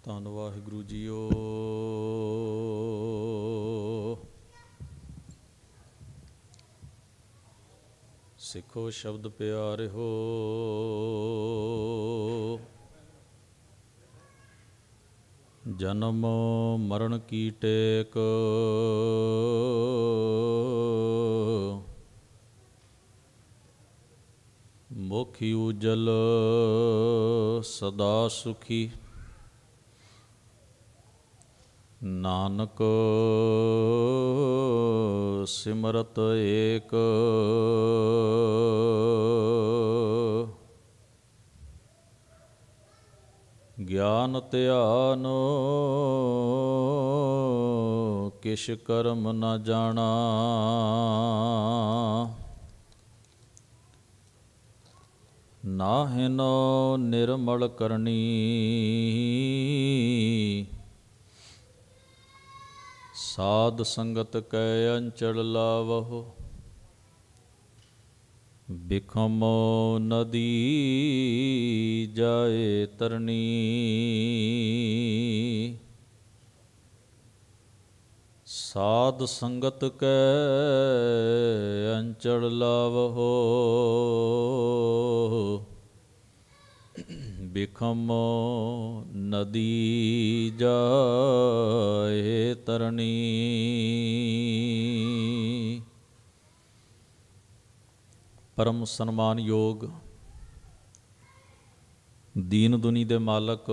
ਧੰਨ ਵਾਹਿਗੁਰੂ ਜੀਓ। ਸਿੱਖੋ ਸ਼ਬਦ ਪਿਆਰਿਓ। ਜਨਮ ਮਰਨ ਕੀ ਟੇਕ, ਮੁਖ ਉਜਲ ਸਦਾ ਸੁਖੀ। ਨਾਨਕ ਸਿਮਰਤ ਏਕ, ਗਿਆਨ ਧਿਆਨ ਕਿਛ ਕਰਮ ਨ ਜਾਣਾ। ਨਾਹਿਨੋ ਨਿਰਮਲ ਕਰਨੀ, ਸਾਧ ਸੰਗਤ ਕੈ ਅੰਚਲ ਲਾਵਹੁ। ਬਿਖਮ ਨਦੀ ਜਾਏ ਤਰਨੀ, ਸਾਧ ਸੰਗਤ ਕੈ ਅੰਚਲ ਲਾਵਹੁ। ਬਿਖਮ ਨਦੀ ਜਾਏ ਤਰਨੀ। ਪਰਮ ਸਨਮਾਨਯੋਗ ਦੀਨ ਦੁਨੀ ਦੇ ਮਾਲਕ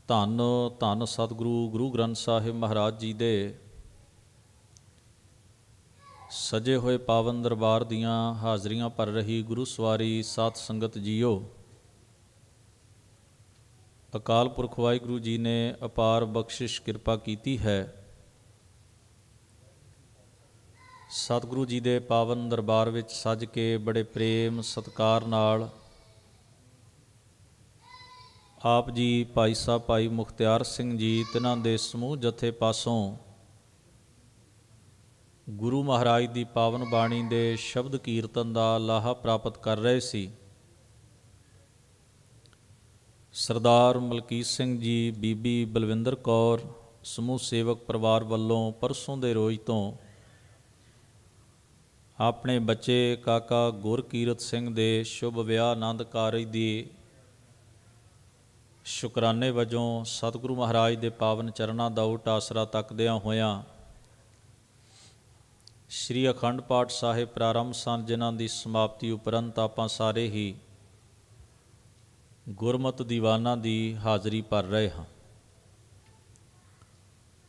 ਧੰਨ ਧੰਨ ਸਤਿਗੁਰੂ ਗੁਰੂ ਗ੍ਰੰਥ ਸਾਹਿਬ ਮਹਾਰਾਜ ਜੀ ਦੇ ਸਜੇ ਹੋਏ ਪਾਵਨ ਦਰਬਾਰ ਦੀਆਂ ਹਾਜ਼ਰੀਆਂ ਭਰ ਰਹੀ ਗੁਰੂ ਸਵਾਰੀ ਸਾਧ ਸੰਗਤ ਜੀਓ। ਅਕਾਲ ਪੁਰਖ ਵਾਹਿਗੁਰੂ ਜੀ ਨੇ ਅਪਾਰ ਬਖਸ਼ਿਸ਼ ਕਿਰਪਾ ਕੀਤੀ ਹੈ। ਸਤਿਗੁਰੂ ਜੀ ਦੇ ਪਾਵਨ ਦਰਬਾਰ ਵਿੱਚ ਸੱਜ ਕੇ ਬੜੇ ਪ੍ਰੇਮ ਸਤਿਕਾਰ ਨਾਲ ਆਪ ਜੀ ਭਾਈ ਸਾਹਿਬ ਭਾਈ ਮੁਖਤਿਆਰ ਸਿੰਘ ਜੀ ਤਿਨਾਂ ਦੇ ਸਮੂਹ ਜਥੇ ਪਾਸੋਂ ਗੁਰੂ ਮਹਾਰਾਜ ਦੀ ਪਾਵਨ ਬਾਣੀ ਦੇ ਸ਼ਬਦ ਕੀਰਤਨ ਦਾ ਲਾਹਾ ਪ੍ਰਾਪਤ ਕਰ ਰਹੇ ਸੀ। ਸਰਦਾਰ ਮਲਕੀਤ ਸਿੰਘ ਜੀ, ਬੀਬੀ ਬਲਵਿੰਦਰ ਕੌਰ ਸਮੂਹ ਸੇਵਕ ਪਰਿਵਾਰ ਵੱਲੋਂ ਪਰਸੋਂ ਦੇ ਰੋਜ਼ ਤੋਂ ਆਪਣੇ ਬੱਚੇ ਕਾਕਾ ਗੁਰਕੀਰਤ ਸਿੰਘ ਦੇ ਸ਼ੁਭ ਵਿਆਹ ਆਨੰਦ ਕਾਰਜ ਦੀ ਸ਼ੁਕਰਾਨੇ ਵਜੋਂ ਸਤਿਗੁਰੂ ਮਹਾਰਾਜ ਦੇ ਪਾਵਨ ਚਰਨਾਂ ਦਾ ਓਟ ਆਸਰਾ ਤੱਕਦਿਆਂ ਹੋਇਆਂ ਸ਼੍ਰੀ ਅਖੰਡ ਪਾਠ ਸਾਹਿਬ ਪ੍ਰਾਰੰਭ ਸਨ, ਜਿਨ੍ਹਾਂ ਦੀ ਸਮਾਪਤੀ ਉਪਰੰਤ ਆਪਾਂ ਸਾਰੇ ਹੀ ਗੁਰਮਤਿ ਦੀਵਾਨਾਂ ਦੀ ਹਾਜ਼ਰੀ ਭਰ ਰਹੇ ਹਾਂ।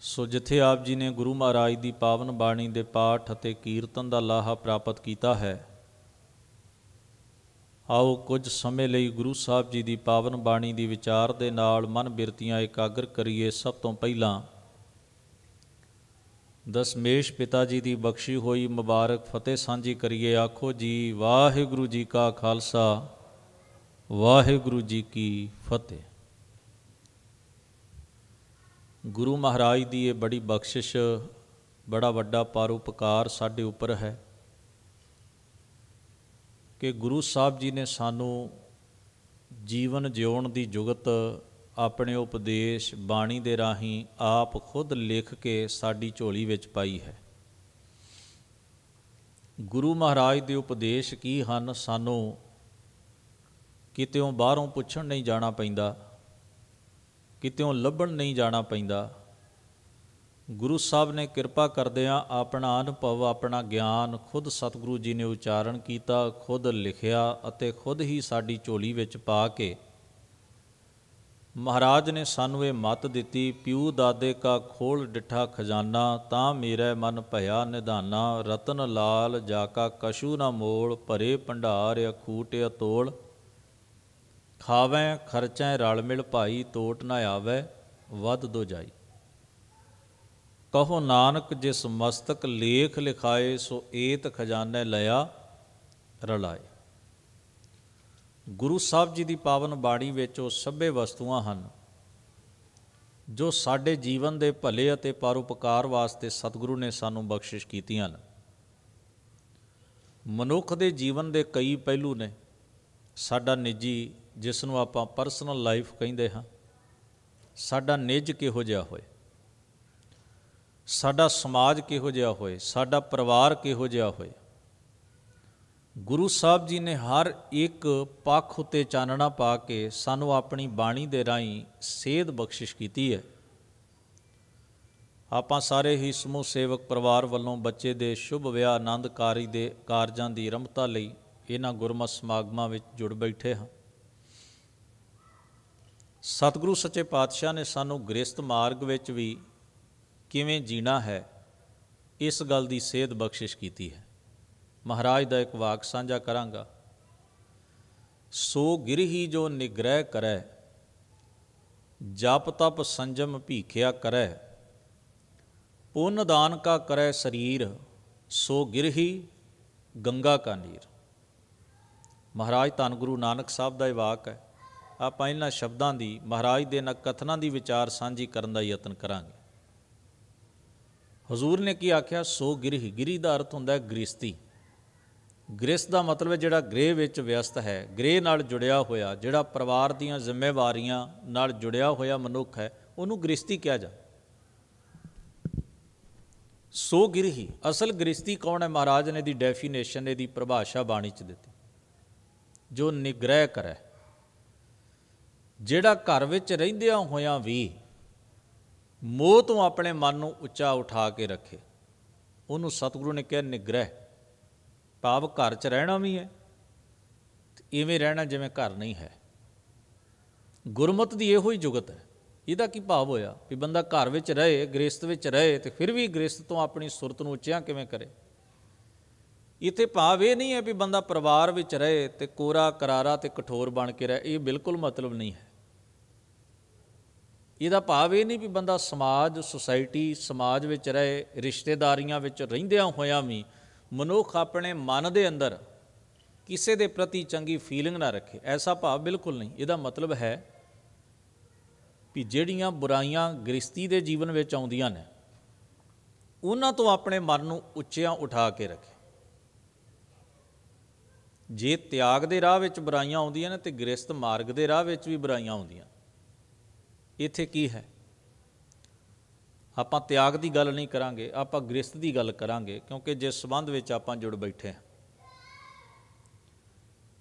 ਸੋ ਜਿੱਥੇ ਆਪ ਜੀ ਨੇ ਗੁਰੂ ਮਹਾਰਾਜ ਦੀ ਪਾਵਨ ਬਾਣੀ ਦੇ ਪਾਠ ਅਤੇ ਕੀਰਤਨ ਦਾ ਲਾਹਾ ਪ੍ਰਾਪਤ ਕੀਤਾ ਹੈ, ਆਓ ਕੁਝ ਸਮੇਂ ਲਈ ਗੁਰੂ ਸਾਹਿਬ ਜੀ ਦੀ ਪਾਵਨ ਬਾਣੀ ਦੀ ਵਿਚਾਰ ਦੇ ਨਾਲ ਮਨ ਬਿਰਤੀਆਂ ਇਕਾਗਰ ਕਰੀਏ। ਸਭ ਤੋਂ ਪਹਿਲਾਂ ਦਸਮੇਸ਼ ਪਿਤਾ ਜੀ ਦੀ ਬਖਸ਼ੀ ਹੋਈ ਮੁਬਾਰਕ ਫਤਿਹ ਸਾਂਝੀ ਕਰੀਏ। ਆਖੋ ਜੀ ਵਾਹਿਗੁਰੂ ਜੀ ਕਾ ਖਾਲਸਾ, ਵਾਹਿਗੁਰੂ ਜੀ ਕੀ ਫਤਿਹ। ਗੁਰੂ ਮਹਾਰਾਜ ਦੀ ਇਹ ਬੜੀ ਬਖਸ਼ਿਸ਼, ਬੜਾ ਵੱਡਾ ਪਰਉਪਕਾਰ ਸਾਡੇ ਉੱਪਰ ਹੈ ਕਿ ਗੁਰੂ ਸਾਹਿਬ ਜੀ ਨੇ ਸਾਨੂੰ ਜੀਵਨ ਜਿਉਣ ਦੀ ਜੁਗਤ ਆਪਣੇ ਉਪਦੇਸ਼ ਬਾਣੀ ਦੇ ਰਾਹੀਂ ਆਪ ਖੁਦ ਲਿਖ ਕੇ ਸਾਡੀ ਝੋਲੀ ਵਿੱਚ ਪਾਈ ਹੈ। ਗੁਰੂ ਮਹਾਰਾਜ ਦੇ ਉਪਦੇਸ਼ ਕੀ ਹਨ, ਸਾਨੂੰ ਕਿਤਿਓਂ ਬਾਹਰੋਂ ਪੁੱਛਣ ਨਹੀਂ ਜਾਣਾ ਪੈਂਦਾ, ਕਿਤਿਓਂ ਲੱਭਣ ਨਹੀਂ ਜਾਣਾ ਪੈਂਦਾ। ਗੁਰੂ ਸਾਹਿਬ ਨੇ ਕਿਰਪਾ ਕਰਦਿਆਂ ਆਪਣਾ ਅਨੁਭਵ, ਆਪਣਾ ਗਿਆਨ ਖੁਦ ਸਤਿਗੁਰੂ ਜੀ ਨੇ ਉਚਾਰਨ ਕੀਤਾ, ਖੁਦ ਲਿਖਿਆ ਅਤੇ ਖੁਦ ਹੀ ਸਾਡੀ ਝੋਲੀ ਵਿੱਚ ਪਾ ਕੇ ਮਹਾਰਾਜ ਨੇ ਸਾਨੂੰ ਇਹ ਮੱਤ ਦਿੱਤੀ, ਪਿਊ ਦਾਦੇ ਕਾ ਖੋਲ ਡਿੱਠਾ ਖਜ਼ਾਨਾ, ਤਾਂ ਮੇਰੇ ਮਨ ਭਇਆ ਨਿਧਾਨਾ। ਰਤਨ ਲਾਲ ਜਾ ਕਾ ਕਛੂ ਨਾ ਮੋਲ, ਭਰੇ ਭੰਡਾਰ ਅਖੂਟ ਅਤੋਲ। ਖਾਵੈਂ ਖਰਚੈਂ ਰਲ ਮਿਲ ਭਾਈ, ਤੋਟ ਨਾ ਆਵੈ ਵੱਧ ਦੋ ਜਾਈ। ਕਹੋ ਨਾਨਕ ਜਿਸ ਮਸਤਕ ਲੇਖ ਲਿਖਾਏ, ਸੋ ਏਤ ਖਜ਼ਾਨੇ ਲਿਆ ਰਲਾਏ। ਗੁਰੂ ਸਾਹਿਬ ਜੀ ਦੀ ਪਾਵਨ ਬਾਣੀ ਵਿੱਚ ਉਹ ਸਭੇ ਵਸਤੂਆਂ ਹਨ ਜੋ ਸਾਡੇ ਜੀਵਨ ਦੇ ਭਲੇ ਅਤੇ ਪਰਉਪਕਾਰ ਵਾਸਤੇ ਸਤਿਗੁਰੂ ਨੇ ਸਾਨੂੰ ਬਖਸ਼ਿਸ਼ ਕੀਤੀਆਂ ਹਨ। ਮਨੁੱਖ ਦੇ ਜੀਵਨ ਦੇ ਕਈ ਪਹਿਲੂ ਨੇ। ਸਾਡਾ ਨਿੱਜੀ ਜਿਸ ਨੂੰ ਆਪਾਂ ਪਰਸਨਲ ਲਾਈਫ ਕਹਿੰਦੇ ਹਾਂ, ਸਾਡਾ ਨਿੱਜ ਕਿਹੋ ਜਿਹਾ ਹੋਏ, ਸਾਡਾ ਸਮਾਜ ਕਿਹੋ ਜਿਹਾ ਹੋਏ, ਸਾਡਾ ਪਰਿਵਾਰ ਕਿਹੋ ਜਿਹਾ ਹੋਏ। ਗੁਰੂ ਸਾਹਿਬ ਜੀ ਨੇ ਹਰ ਇੱਕ ਪੱਖ ਉੱਤੇ ਚਾਨਣਾ ਪਾ ਕੇ ਸਾਨੂੰ ਆਪਣੀ ਬਾਣੀ ਦੇ ਰਾਹੀਂ ਸੇਧ ਬਖਸ਼ਿਸ਼ ਕੀਤੀ ਹੈ। ਆਪਾਂ ਸਾਰੇ ਹੀ ਸਮੂਹ ਸੇਵਕ ਪਰਿਵਾਰ ਵੱਲੋਂ ਬੱਚੇ ਦੇ ਸ਼ੁਭ ਵਿਆਹ ਆਨੰਦ ਕਾਰਜਾਂ ਦੀ ਆਰੰਭਤਾ ਲਈ ਇਹਨਾਂ ਗੁਰਮਤਿ ਸਮਾਗਮਾਂ ਵਿੱਚ ਜੁੜ ਬੈਠੇ ਹਾਂ। ਸਤਿਗੁਰੂ ਸੱਚੇ ਪਾਤਸ਼ਾਹ ਨੇ ਸਾਨੂੰ ਗ੍ਰਸਤ ਮਾਰਗ ਵਿੱਚ ਵੀ ਕਿਵੇਂ ਜੀਣਾ ਹੈ, ਇਸ ਗੱਲ ਦੀ ਸੇਧ ਬਖਸ਼ਿਸ਼ ਕੀਤੀ ਹੈ। ਮਹਾਰਾਜ ਦਾ ਇੱਕ ਵਾਕ ਸਾਂਝਾ ਕਰਾਂਗਾ। ਸੋ ਗਿਰਹੀ ਜੋ ਨਿਗ੍ਰਹਿ ਕਰੈ, ਜਪ ਤਪ ਸੰਜਮ ਭੀਖਿਆ ਕਰੈ, ਪੁੰਨ ਦਾਨ ਕਾ ਕਰੈ ਸਰੀਰ, ਸੋ ਗਿਰਹੀ ਗੰਗਾ ਕਾ ਨੀਰ। ਮਹਾਰਾਜ ਧੰਨ ਗੁਰੂ ਨਾਨਕ ਸਾਹਿਬ ਦਾ ਇਹ ਵਾਕ ਹੈ। ਆਪਾਂ ਇਹਨਾਂ ਸ਼ਬਦਾਂ ਦੀ, ਮਹਾਰਾਜ ਦੇ ਇਹਨਾਂ ਕਥਨਾਂ ਦੀ ਵਿਚਾਰ ਸਾਂਝੀ ਕਰਨ ਦਾ ਯਤਨ ਕਰਾਂਗੇ। ਹਜ਼ੂਰ ਨੇ ਕੀ ਆਖਿਆ? ਸੋ ਗਿਰਹੀ। ਗਿਰੀ ਦਾ ਅਰਥ ਹੁੰਦਾ ਹੈ ਗ੍ਰਸਤੀ। ਗ੍ਰਸਤ ਦਾ ਮਤਲਬ ਹੈ ਜਿਹੜਾ ਗ੍ਰਹਿ ਵਿੱਚ ਵਿਅਸਤ ਹੈ, ਗ੍ਰਹਿ ਨਾਲ ਜੁੜਿਆ ਹੋਇਆ, ਜਿਹੜਾ ਪਰਿਵਾਰ ਦੀਆਂ ਜ਼ਿੰਮੇਵਾਰੀਆਂ ਨਾਲ ਜੁੜਿਆ ਹੋਇਆ ਮਨੁੱਖ ਹੈ, ਉਹਨੂੰ ਗ੍ਰਸਤੀ ਕਿਹਾ ਜਾਂਦਾ। ਸੋ ਗਿਰਹੀ। ਅਸਲ ਗ੍ਰਸਤੀ ਕੌਣ ਹੈ? ਮਹਾਰਾਜ ਨੇ ਦੀ ਡੈਫੀਨੇਸ਼ਨ, ਇਹਦੀ ਪਰਿਭਾਸ਼ਾ ਬਾਣੀ 'ਚ ਦਿੱਤੀ। ਜੋ ਨਿਗ੍ਰਹਿ ਕਰੇ, ਜਿਹੜਾ ਘਰ ਵਿੱਚ ਰਹਿੰਦਿਆਂ ਹੋਇਆਂ ਵੀ ਮੋਹ ਤੋਂ ਆਪਣੇ ਮਨ ਨੂੰ ਉੱਚਾ ਉਠਾ ਕੇ ਰੱਖੇ, ਉਹਨੂੰ ਸਤਿਗੁਰੂ ਨੇ ਕਿਹਾ ਨਿਗ੍ਰਹਿ। ਭਾਵ ਘਰ 'ਚ ਰਹਿਣਾ ਵੀ ਹੈ ਤੇ ਇਵੇਂ ਰਹਿਣਾ ਜਿਵੇਂ ਘਰ ਨਹੀਂ ਹੈ। ਗੁਰਮਤਿ ਦੀ ਇਹੋ ਹੀ ਜੁਗਤ ਹੈ। ਇਹਦਾ ਕੀ ਭਾਵ ਹੋਇਆ? ਵੀ ਬੰਦਾ ਘਰ ਵਿੱਚ ਰਹੇ, ਗ੍ਰਸਤ ਵਿੱਚ ਰਹੇ, ਤੇ ਫਿਰ ਵੀ ਗ੍ਰਸਤ ਤੋਂ ਆਪਣੀ ਸੁਰਤ ਨੂੰ ਉੱਚਿਆਂ ਕਿਵੇਂ ਕਰੇ। ਇੱਥੇ ਭਾਵ ਇਹ ਨਹੀਂ ਹੈ ਵੀ ਬੰਦਾ ਪਰਿਵਾਰ ਵਿੱਚ ਰਹੇ ਤੇ ਕੋਰਾ ਕਰਾਰਾ ਤੇ ਕਠੋਰ ਬਣ ਕੇ ਰਹੇ। ਇਹ ਬਿਲਕੁਲ ਮਤਲਬ ਨਹੀਂ ਹੈ। ਇਹਦਾ ਭਾਵ ਇਹ ਨਹੀਂ ਵੀ ਬੰਦਾ ਸਮਾਜ, ਸੁਸਾਇਟੀ, ਸਮਾਜ ਵਿੱਚ ਰਹੇ, ਰਿਸ਼ਤੇਦਾਰੀਆਂ ਵਿੱਚ ਰਹਿੰਦਿਆਂ ਹੋਇਆਂ ਵੀ ਮਨੁੱਖ ਆਪਣੇ ਮਨ ਦੇ ਅੰਦਰ ਕਿਸੇ ਦੇ ਪ੍ਰਤੀ ਚੰਗੀ ਫੀਲਿੰਗ ਨਾ ਰੱਖੇ। ਐਸਾ ਭਾਵ ਬਿਲਕੁਲ ਨਹੀਂ। ਇਹਦਾ ਮਤਲਬ ਹੈ ਵੀ ਜਿਹੜੀਆਂ ਬੁਰਾਈਆਂ ਗ੍ਰਸਤੀ ਦੇ ਜੀਵਨ ਵਿੱਚ ਆਉਂਦੀਆਂ ਨੇ, ਉਹਨਾਂ ਤੋਂ ਆਪਣੇ ਮਨ ਨੂੰ ਉੱਚਿਆਂ ਉਠਾ ਕੇ ਰੱਖੇ। ਜੇ ਤਿਆਗ ਦੇ ਰਾਹ ਵਿੱਚ ਬੁਰਾਈਆਂ ਆਉਂਦੀਆਂ ਨੇ ਤੇ ਗ੍ਰਸਤ ਮਾਰਗ ਦੇ ਰਾਹ ਵਿੱਚ ਵੀ ਬੁਰਾਈਆਂ ਆਉਂਦੀਆਂ। ਇੱਥੇ ਕੀ ਹੈ? ਆਪਾਂ ਤਿਆਗ ਦੀ ਗੱਲ ਨਹੀਂ ਕਰਾਂਗੇ, ਆਪਾਂ ਗ੍ਰਸਤ ਦੀ ਗੱਲ ਕਰਾਂਗੇ, ਕਿਉਂਕਿ ਜਿਸ ਸੰਬੰਧ ਵਿੱਚ ਆਪਾਂ ਜੁੜ ਬੈਠੇ ਹਾਂ।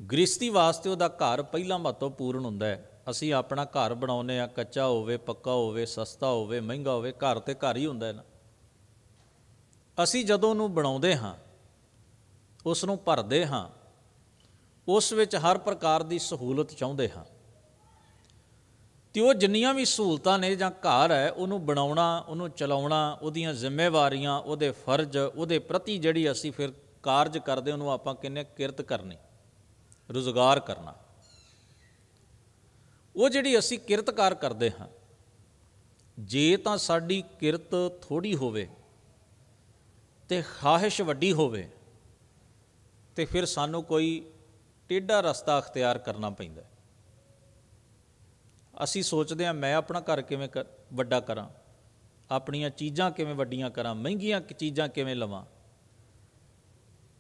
ਗ੍ਰਸਤੀ ਵਾਸਤੇ ਉਹਦਾ ਘਰ ਪਹਿਲਾਂ ਮਹੱਤਵਪੂਰਨ ਹੁੰਦਾ ਹੈ। ਅਸੀਂ ਆਪਣਾ ਘਰ ਬਣਾਉਂਦੇ ਹਾਂ, ਕੱਚਾ ਹੋਵੇ, ਪੱਕਾ ਹੋਵੇ, ਸਸਤਾ ਹੋਵੇ, ਮਹਿੰਗਾ ਹੋਵੇ, ਘਰ ਤੇ ਘਰ ਹੀ ਹੁੰਦਾ ਹੈ ਨਾ। ਅਸੀਂ ਜਦੋਂ ਉਹਨੂੰ ਬਣਾਉਂਦੇ ਹਾਂ, ਉਸ ਨੂੰ ਭਰਦੇ ਹਾਂ, ਉਸ ਵਿੱਚ ਹਰ ਪ੍ਰਕਾਰ ਦੀ ਸਹੂਲਤ ਚਾਹੁੰਦੇ ਹਾਂ, ਅਤੇ ਉਹ ਜਿੰਨੀਆਂ ਵੀ ਸਹੂਲਤਾਂ ਨੇ ਜਾਂ ਘਰ ਹੈ, ਉਹਨੂੰ ਬਣਾਉਣਾ, ਉਹਨੂੰ ਚਲਾਉਣਾ, ਉਹਦੀਆਂ ਜ਼ਿੰਮੇਵਾਰੀਆਂ, ਉਹਦੇ ਫਰਜ਼, ਉਹਦੇ ਪ੍ਰਤੀ ਜਿਹੜੀ ਅਸੀਂ ਫਿਰ ਕਾਰਜ ਕਰਦੇ, ਉਹਨੂੰ ਆਪਾਂ ਕਹਿੰਦੇ ਕਿਰਤ ਕਰਨੀ, ਰੁਜ਼ਗਾਰ ਕਰਨਾ। ਉਹ ਜਿਹੜੀ ਅਸੀਂ ਕਿਰਤਕਾਰ ਕਰਦੇ ਹਾਂ, ਜੇ ਤਾਂ ਸਾਡੀ ਕਿਰਤ ਥੋੜ੍ਹੀ ਹੋਵੇ ਅਤੇ ਖਾਹਿਸ਼ ਵੱਡੀ ਹੋਵੇ, ਤੇ ਫਿਰ ਸਾਨੂੰ ਕੋਈ ਟੇਢਾ ਰਸਤਾ ਅਖਤਿਆਰ ਕਰਨਾ ਪੈਂਦਾ। ਅਸੀਂ ਸੋਚਦੇ ਹਾਂ ਮੈਂ ਆਪਣਾ ਘਰ ਕਿਵੇਂ ਵੱਡਾ ਕਰਾਂ, ਆਪਣੀਆਂ ਚੀਜ਼ਾਂ ਕਿਵੇਂ ਵੱਡੀਆਂ ਕਰਾਂ, ਮਹਿੰਗੀਆਂ ਚੀਜ਼ਾਂ ਕਿਵੇਂ ਲਵਾਂ।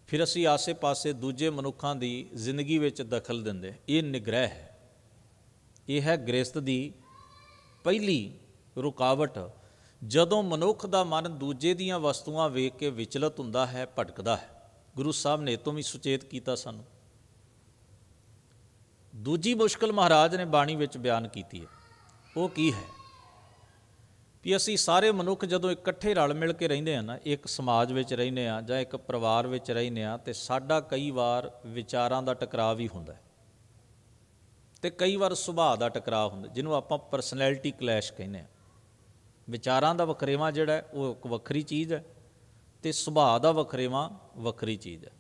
ਫਿਰ ਅਸੀਂ ਆਸੇ ਪਾਸੇ ਦੂਜੇ ਮਨੁੱਖਾਂ ਦੀ ਜ਼ਿੰਦਗੀ ਵਿੱਚ ਦਖਲ ਦਿੰਦੇ। ਇਹ ਨਿਗ੍ਰਹਿ ਹੈ। ਇਹ ਹੈ ਗ੍ਰਸਤ ਦੀ ਪਹਿਲੀ ਰੁਕਾਵਟ। ਜਦੋਂ ਮਨੁੱਖ ਦਾ ਮਨ ਦੂਜੇ ਦੀਆਂ ਵਸਤੂਆਂ ਵੇਖ ਕੇ ਵਿਚਲਤ ਹੁੰਦਾ ਹੈ, ਭਟਕਦਾ ਹੈ। ਗੁਰੂ ਸਾਹਿਬ ਨੇ ਇਹ ਤੋਂ ਵੀ ਸੁਚੇਤ ਕੀਤਾ ਸਾਨੂੰ। ਦੂਜੀ ਮੁਸ਼ਕਿਲ ਮਹਾਰਾਜ ਨੇ ਬਾਣੀ ਵਿੱਚ ਬਿਆਨ ਕੀਤੀ ਹੈ। ਉਹ ਕੀ ਹੈ? ਵੀ ਅਸੀਂ ਸਾਰੇ ਮਨੁੱਖ ਜਦੋਂ ਇਕੱਠੇ ਰਲ ਮਿਲ ਕੇ ਰਹਿੰਦੇ ਹਾਂ ਨਾ, ਇੱਕ ਸਮਾਜ ਵਿੱਚ ਰਹਿੰਦੇ ਹਾਂ ਜਾਂ ਇੱਕ ਪਰਿਵਾਰ ਵਿੱਚ ਰਹਿੰਦੇ ਹਾਂ, ਅਤੇ ਸਾਡਾ ਕਈ ਵਾਰ ਵਿਚਾਰਾਂ ਦਾ ਟਕਰਾਅ ਵੀ ਹੁੰਦਾ, ਅਤੇ ਕਈ ਵਾਰ ਸੁਭਾਅ ਦਾ ਟਕਰਾਅ ਹੁੰਦਾ, ਜਿਹਨੂੰ ਆਪਾਂ ਪਰਸਨੈਲਿਟੀ ਕਲੈਸ਼ ਕਹਿੰਦੇ ਹਾਂ। ਵਿਚਾਰਾਂ ਦਾ ਵਖਰੇਵਾਂ ਜਿਹੜਾ ਉਹ ਇੱਕ ਵੱਖਰੀ ਚੀਜ਼ ਹੈ, ਅਤੇ ਸੁਭਾਅ ਦਾ ਵਖਰੇਵਾਂ ਵੱਖਰੀ ਚੀਜ਼ ਹੈ।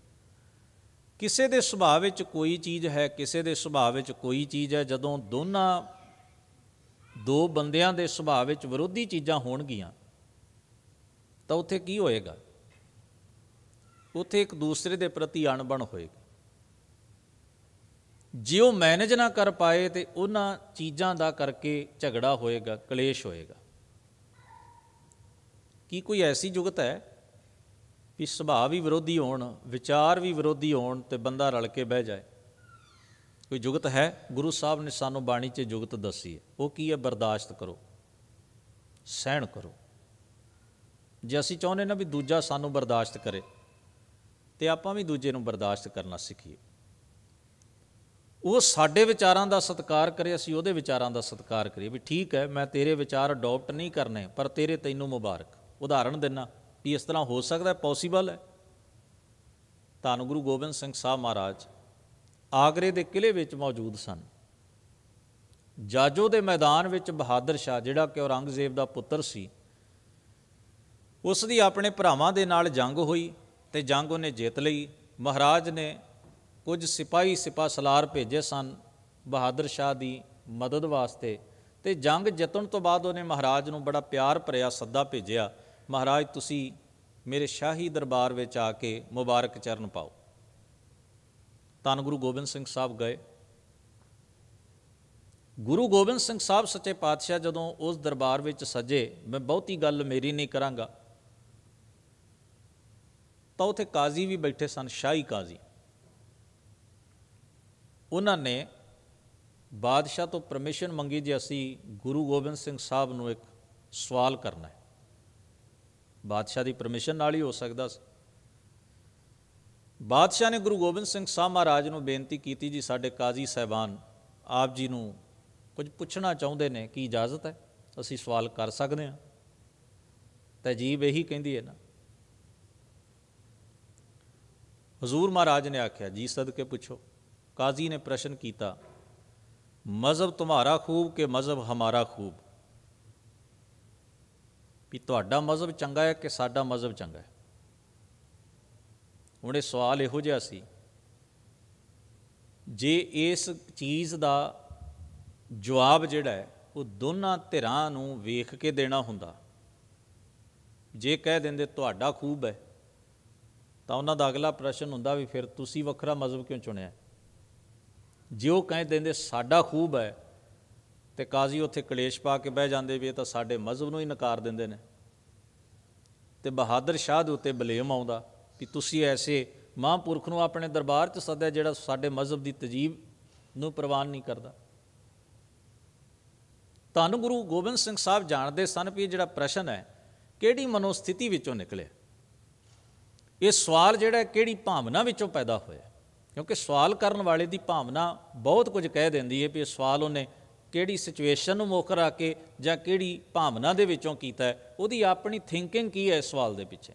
ਕਿਸੇ ਦੇ ਸੁਭਾਅ ਵਿੱਚ ਕੋਈ ਚੀਜ਼ ਹੈ, ਕਿਸੇ ਦੇ ਸੁਭਾਅ ਵਿੱਚ ਕੋਈ ਚੀਜ਼ ਹੈ। ਜਦੋਂ ਦੋ ਬੰਦਿਆਂ ਦੇ ਸੁਭਾਅ ਵਿੱਚ ਵਿਰੋਧੀ ਚੀਜ਼ਾਂ ਹੋਣਗੀਆਂ ਤਾਂ ਉੱਥੇ ਕੀ ਹੋਏਗਾ? ਉੱਥੇ ਇੱਕ ਦੂਸਰੇ ਦੇ ਪ੍ਰਤੀ ਅਣਬਣ ਹੋਏਗੀ। ਜੇ ਉਹ ਮੈਨੇਜ ਨਾ ਕਰ ਪਾਏ ਤੇ ਉਹਨਾਂ ਚੀਜ਼ਾਂ ਦਾ ਕਰਕੇ ਝਗੜਾ ਹੋਏਗਾ, ਕਲੇਸ਼ ਹੋਏਗਾ। ਕੀ ਕੋਈ ਐਸੀ ਜੁਗਤ ਹੈ ਵੀ ਸੁਭਾਅ ਵੀ ਵਿਰੋਧੀ ਹੋਣ, ਵਿਚਾਰ ਵੀ ਵਿਰੋਧੀ ਹੋਣ, ਤੇ ਬੰਦਾ ਰਲ ਕੇ ਬਹਿ ਜਾਏ? ਕੋਈ ਜੁਗਤ ਹੈ? ਗੁਰੂ ਸਾਹਿਬ ਨੇ ਸਾਨੂੰ ਬਾਣੀ 'ਚ ਜੁਗਤ ਦੱਸੀ ਹੈ। ਉਹ ਕੀ ਹੈ? ਬਰਦਾਸ਼ਤ ਕਰੋ, ਸਹਿਣ ਕਰੋ। ਜੇ ਅਸੀਂ ਚਾਹੁੰਦੇ ਨਾ ਵੀ ਦੂਜਾ ਸਾਨੂੰ ਬਰਦਾਸ਼ਤ ਕਰੇ, ਤੇ ਆਪਾਂ ਵੀ ਦੂਜੇ ਨੂੰ ਬਰਦਾਸ਼ਤ ਕਰਨਾ ਸਿੱਖੀਏ। ਉਹ ਸਾਡੇ ਵਿਚਾਰਾਂ ਦਾ ਸਤਿਕਾਰ ਕਰੇ, ਅਸੀਂ ਉਹਦੇ ਵਿਚਾਰਾਂ ਦਾ ਸਤਿਕਾਰ ਕਰੀਏ। ਵੀ ਠੀਕ ਹੈ, ਮੈਂ ਤੇਰੇ ਵਿਚਾਰ ਅਡੋਪਟ ਨਹੀਂ ਕਰਨੇ, ਪਰ ਤੇਰੇ ਤੈਨੂੰ ਮੁਬਾਰਕ। ਉਦਾਹਰਣ ਦਿੰਦਾ ਵੀ ਇਸ ਤਰ੍ਹਾਂ ਹੋ ਸਕਦਾ, ਪੋਸੀਬਲ ਹੈ। ਧੰਨ ਗੁਰੂ ਗੋਬਿੰਦ ਸਿੰਘ ਸਾਹਿਬ ਮਹਾਰਾਜ ਆਗਰੇ ਦੇ ਕਿਲ੍ਹੇ ਵਿੱਚ ਮੌਜੂਦ ਸਨ। ਜਾਜੋ ਦੇ ਮੈਦਾਨ ਵਿੱਚ ਬਹਾਦਰ ਸ਼ਾਹ, ਜਿਹੜਾ ਕਿ ਔਰੰਗਜ਼ੇਬ ਦਾ ਪੁੱਤਰ ਸੀ, ਉਸ ਦੀ ਆਪਣੇ ਭਰਾਵਾਂ ਦੇ ਨਾਲ ਜੰਗ ਹੋਈ ਅਤੇ ਜੰਗ ਉਹਨੇ ਜਿੱਤ ਲਈ। ਮਹਾਰਾਜ ਨੇ ਕੁਝ ਸਿਪਾਹੀ ਸਿਪਾ ਸਲਾਰ ਭੇਜੇ ਸਨ ਬਹਾਦਰ ਸ਼ਾਹ ਦੀ ਮਦਦ ਵਾਸਤੇ, ਅਤੇ ਜੰਗ ਜਿੱਤਣ ਤੋਂ ਬਾਅਦ ਉਹਨੇ ਮਹਾਰਾਜ ਨੂੰ ਬੜਾ ਪਿਆਰ ਭਰਿਆ ਸੱਦਾ ਭੇਜਿਆ, ਮਹਾਰਾਜ ਤੁਸੀਂ ਮੇਰੇ ਸ਼ਾਹੀ ਦਰਬਾਰ ਵਿੱਚ ਆ ਕੇ ਮੁਬਾਰਕ ਚਰਨ ਪਾਓ। ਧੰਨ ਗੁਰੂ ਗੋਬਿੰਦ ਸਿੰਘ ਸਾਹਿਬ ਗਏ। ਗੁਰੂ ਗੋਬਿੰਦ ਸਿੰਘ ਸਾਹਿਬ ਸੱਚੇ ਪਾਤਸ਼ਾਹ ਜਦੋਂ ਉਸ ਦਰਬਾਰ ਵਿੱਚ ਸੱਜੇ, ਮੈਂ ਬਹੁਤੀ ਗੱਲ ਮੇਰੀ ਨਹੀਂ ਕਰਾਂਗਾ, ਤਾਂ ਉੱਥੇ ਕਾਜ਼ੀ ਵੀ ਬੈਠੇ ਸਨ, ਸ਼ਾਹੀ ਕਾਜ਼ੀ। ਉਹਨਾਂ ਨੇ ਬਾਦਸ਼ਾਹ ਤੋਂ ਪਰਮਿਸ਼ਨ ਮੰਗੀ, ਜੇ ਅਸੀਂ ਗੁਰੂ ਗੋਬਿੰਦ ਸਿੰਘ ਸਾਹਿਬ ਨੂੰ ਇੱਕ ਸਵਾਲ ਕਰਨਾ ਹੈ। ਬਾਦਸ਼ਾਹ ਦੀ ਪਰਮਿਸ਼ਨ ਨਾਲ ਹੀ ਹੋ ਸਕਦਾ ਸੀ। ਬਾਦਸ਼ਾਹ ਨੇ ਗੁਰੂ ਗੋਬਿੰਦ ਸਿੰਘ ਸਾਹਿਬ ਮਹਾਰਾਜ ਨੂੰ ਬੇਨਤੀ ਕੀਤੀ, ਜੀ ਸਾਡੇ ਕਾਜ਼ੀ ਸਾਹਿਬਾਨ ਆਪ ਜੀ ਨੂੰ ਕੁਝ ਪੁੱਛਣਾ ਚਾਹੁੰਦੇ ਨੇ, ਕੀ ਇਜਾਜ਼ਤ ਹੈ? ਅਸੀਂ ਸਵਾਲ ਕਰ ਸਕਦੇ ਹਾਂ? ਤਹਿਜੀਬ ਇਹੀ ਕਹਿੰਦੀ ਹੈ ਨਾ। ਹਜ਼ੂਰ ਮਹਾਰਾਜ ਨੇ ਆਖਿਆ, ਜੀ ਸਦਕੇ ਪੁੱਛੋ। ਕਾਜ਼ੀ ਨੇ ਪ੍ਰਸ਼ਨ ਕੀਤਾ, ਮਜ਼ਹਬ ਤੁਮਹਾਰਾ ਖੂਬ ਕਿ ਮਜ਼ਹਬ ਹਮਾਰਾ ਖੂਬ? ਵੀ ਤੁਹਾਡਾ ਮਜ਼ਹਬ ਚੰਗਾ ਹੈ ਕਿ ਸਾਡਾ ਮਜ਼ਹਬ ਚੰਗਾ ਹੈ? ਹੁਣ ਇਹ ਸਵਾਲ ਇਹੋ ਜਿਹਾ ਸੀ, ਜੇ ਇਸ ਚੀਜ਼ ਦਾ ਜਵਾਬ ਜਿਹੜਾ ਹੈ ਉਹ ਦੋਨਾਂ ਧਿਰਾਂ ਨੂੰ ਵੇਖ ਕੇ ਦੇਣਾ ਹੁੰਦਾ, ਜੇ ਕਹਿ ਦਿੰਦੇ ਤੁਹਾਡਾ ਖੂਬ ਹੈ, ਤਾਂ ਉਹਨਾਂ ਦਾ ਅਗਲਾ ਪ੍ਰਸ਼ਨ ਹੁੰਦਾ ਵੀ ਫਿਰ ਤੁਸੀਂ ਵੱਖਰਾ ਮਜ਼ਹਬ ਕਿਉਂ ਚੁਣਿਆ? ਜੇ ਉਹ ਕਹਿ ਦਿੰਦੇ ਸਾਡਾ ਖੂਬ ਹੈ, ਤੇ ਕਾਜ਼ੀ ਉੱਥੇ ਕਲੇਸ਼ ਪਾ ਕੇ ਬਹਿ ਜਾਂਦੇ ਵੀ ਇਹ ਤਾਂ ਸਾਡੇ ਮਜ਼ਹਬ ਨੂੰ ਹੀ ਨਕਾਰ ਦਿੰਦੇ ਨੇ, ਤੇ ਬਹਾਦਰ ਸ਼ਾਹ ਦੇ ਉੱਤੇ ਬਲੇਮ ਆਉਂਦਾ ਵੀ ਤੁਸੀਂ ਐਸੇ ਮਹਾਂਪੁਰਖ ਨੂੰ ਆਪਣੇ ਦਰਬਾਰ 'ਚ ਸੱਦਿਆ ਜਿਹੜਾ ਸਾਡੇ ਮਜ਼ਹਬ ਦੀ ਤਜੀਬ ਨੂੰ ਪ੍ਰਵਾਨ ਨਹੀਂ ਕਰਦਾ। ਧੰਨ ਗੁਰੂ ਗੋਬਿੰਦ ਸਿੰਘ ਸਾਹਿਬ ਜਾਣਦੇ ਸਨ ਵੀ ਇਹ ਜਿਹੜਾ ਪ੍ਰਸ਼ਨ ਹੈ ਕਿਹੜੀ ਮਨੋਸਥਿਤੀ ਵਿੱਚੋਂ ਨਿਕਲਿਆ, ਇਹ ਸਵਾਲ ਜਿਹੜਾ ਕਿਹੜੀ ਭਾਵਨਾ ਵਿੱਚੋਂ ਪੈਦਾ ਹੋਇਆ। ਕਿਉਂਕਿ ਸਵਾਲ ਕਰਨ ਵਾਲੇ ਦੀ ਭਾਵਨਾ ਬਹੁਤ ਕੁਝ ਕਹਿ ਦਿੰਦੀ ਹੈ ਵੀ ਇਹ ਸਵਾਲ ਉਹਨੇ ਕਿਹੜੀ ਸਿਚੁਏਸ਼ਨ ਨੂੰ ਮੁੱਖ ਰੱਖ ਕੇ ਜਾਂ ਕਿਹੜੀ ਭਾਵਨਾ ਦੇ ਵਿੱਚੋਂ ਕੀਤਾ ਹੈ, ਉਹਦੀ ਆਪਣੀ ਥਿੰਕਿੰਗ ਕੀ ਹੈ ਇਸ ਸਵਾਲ ਦੇ ਪਿੱਛੇ।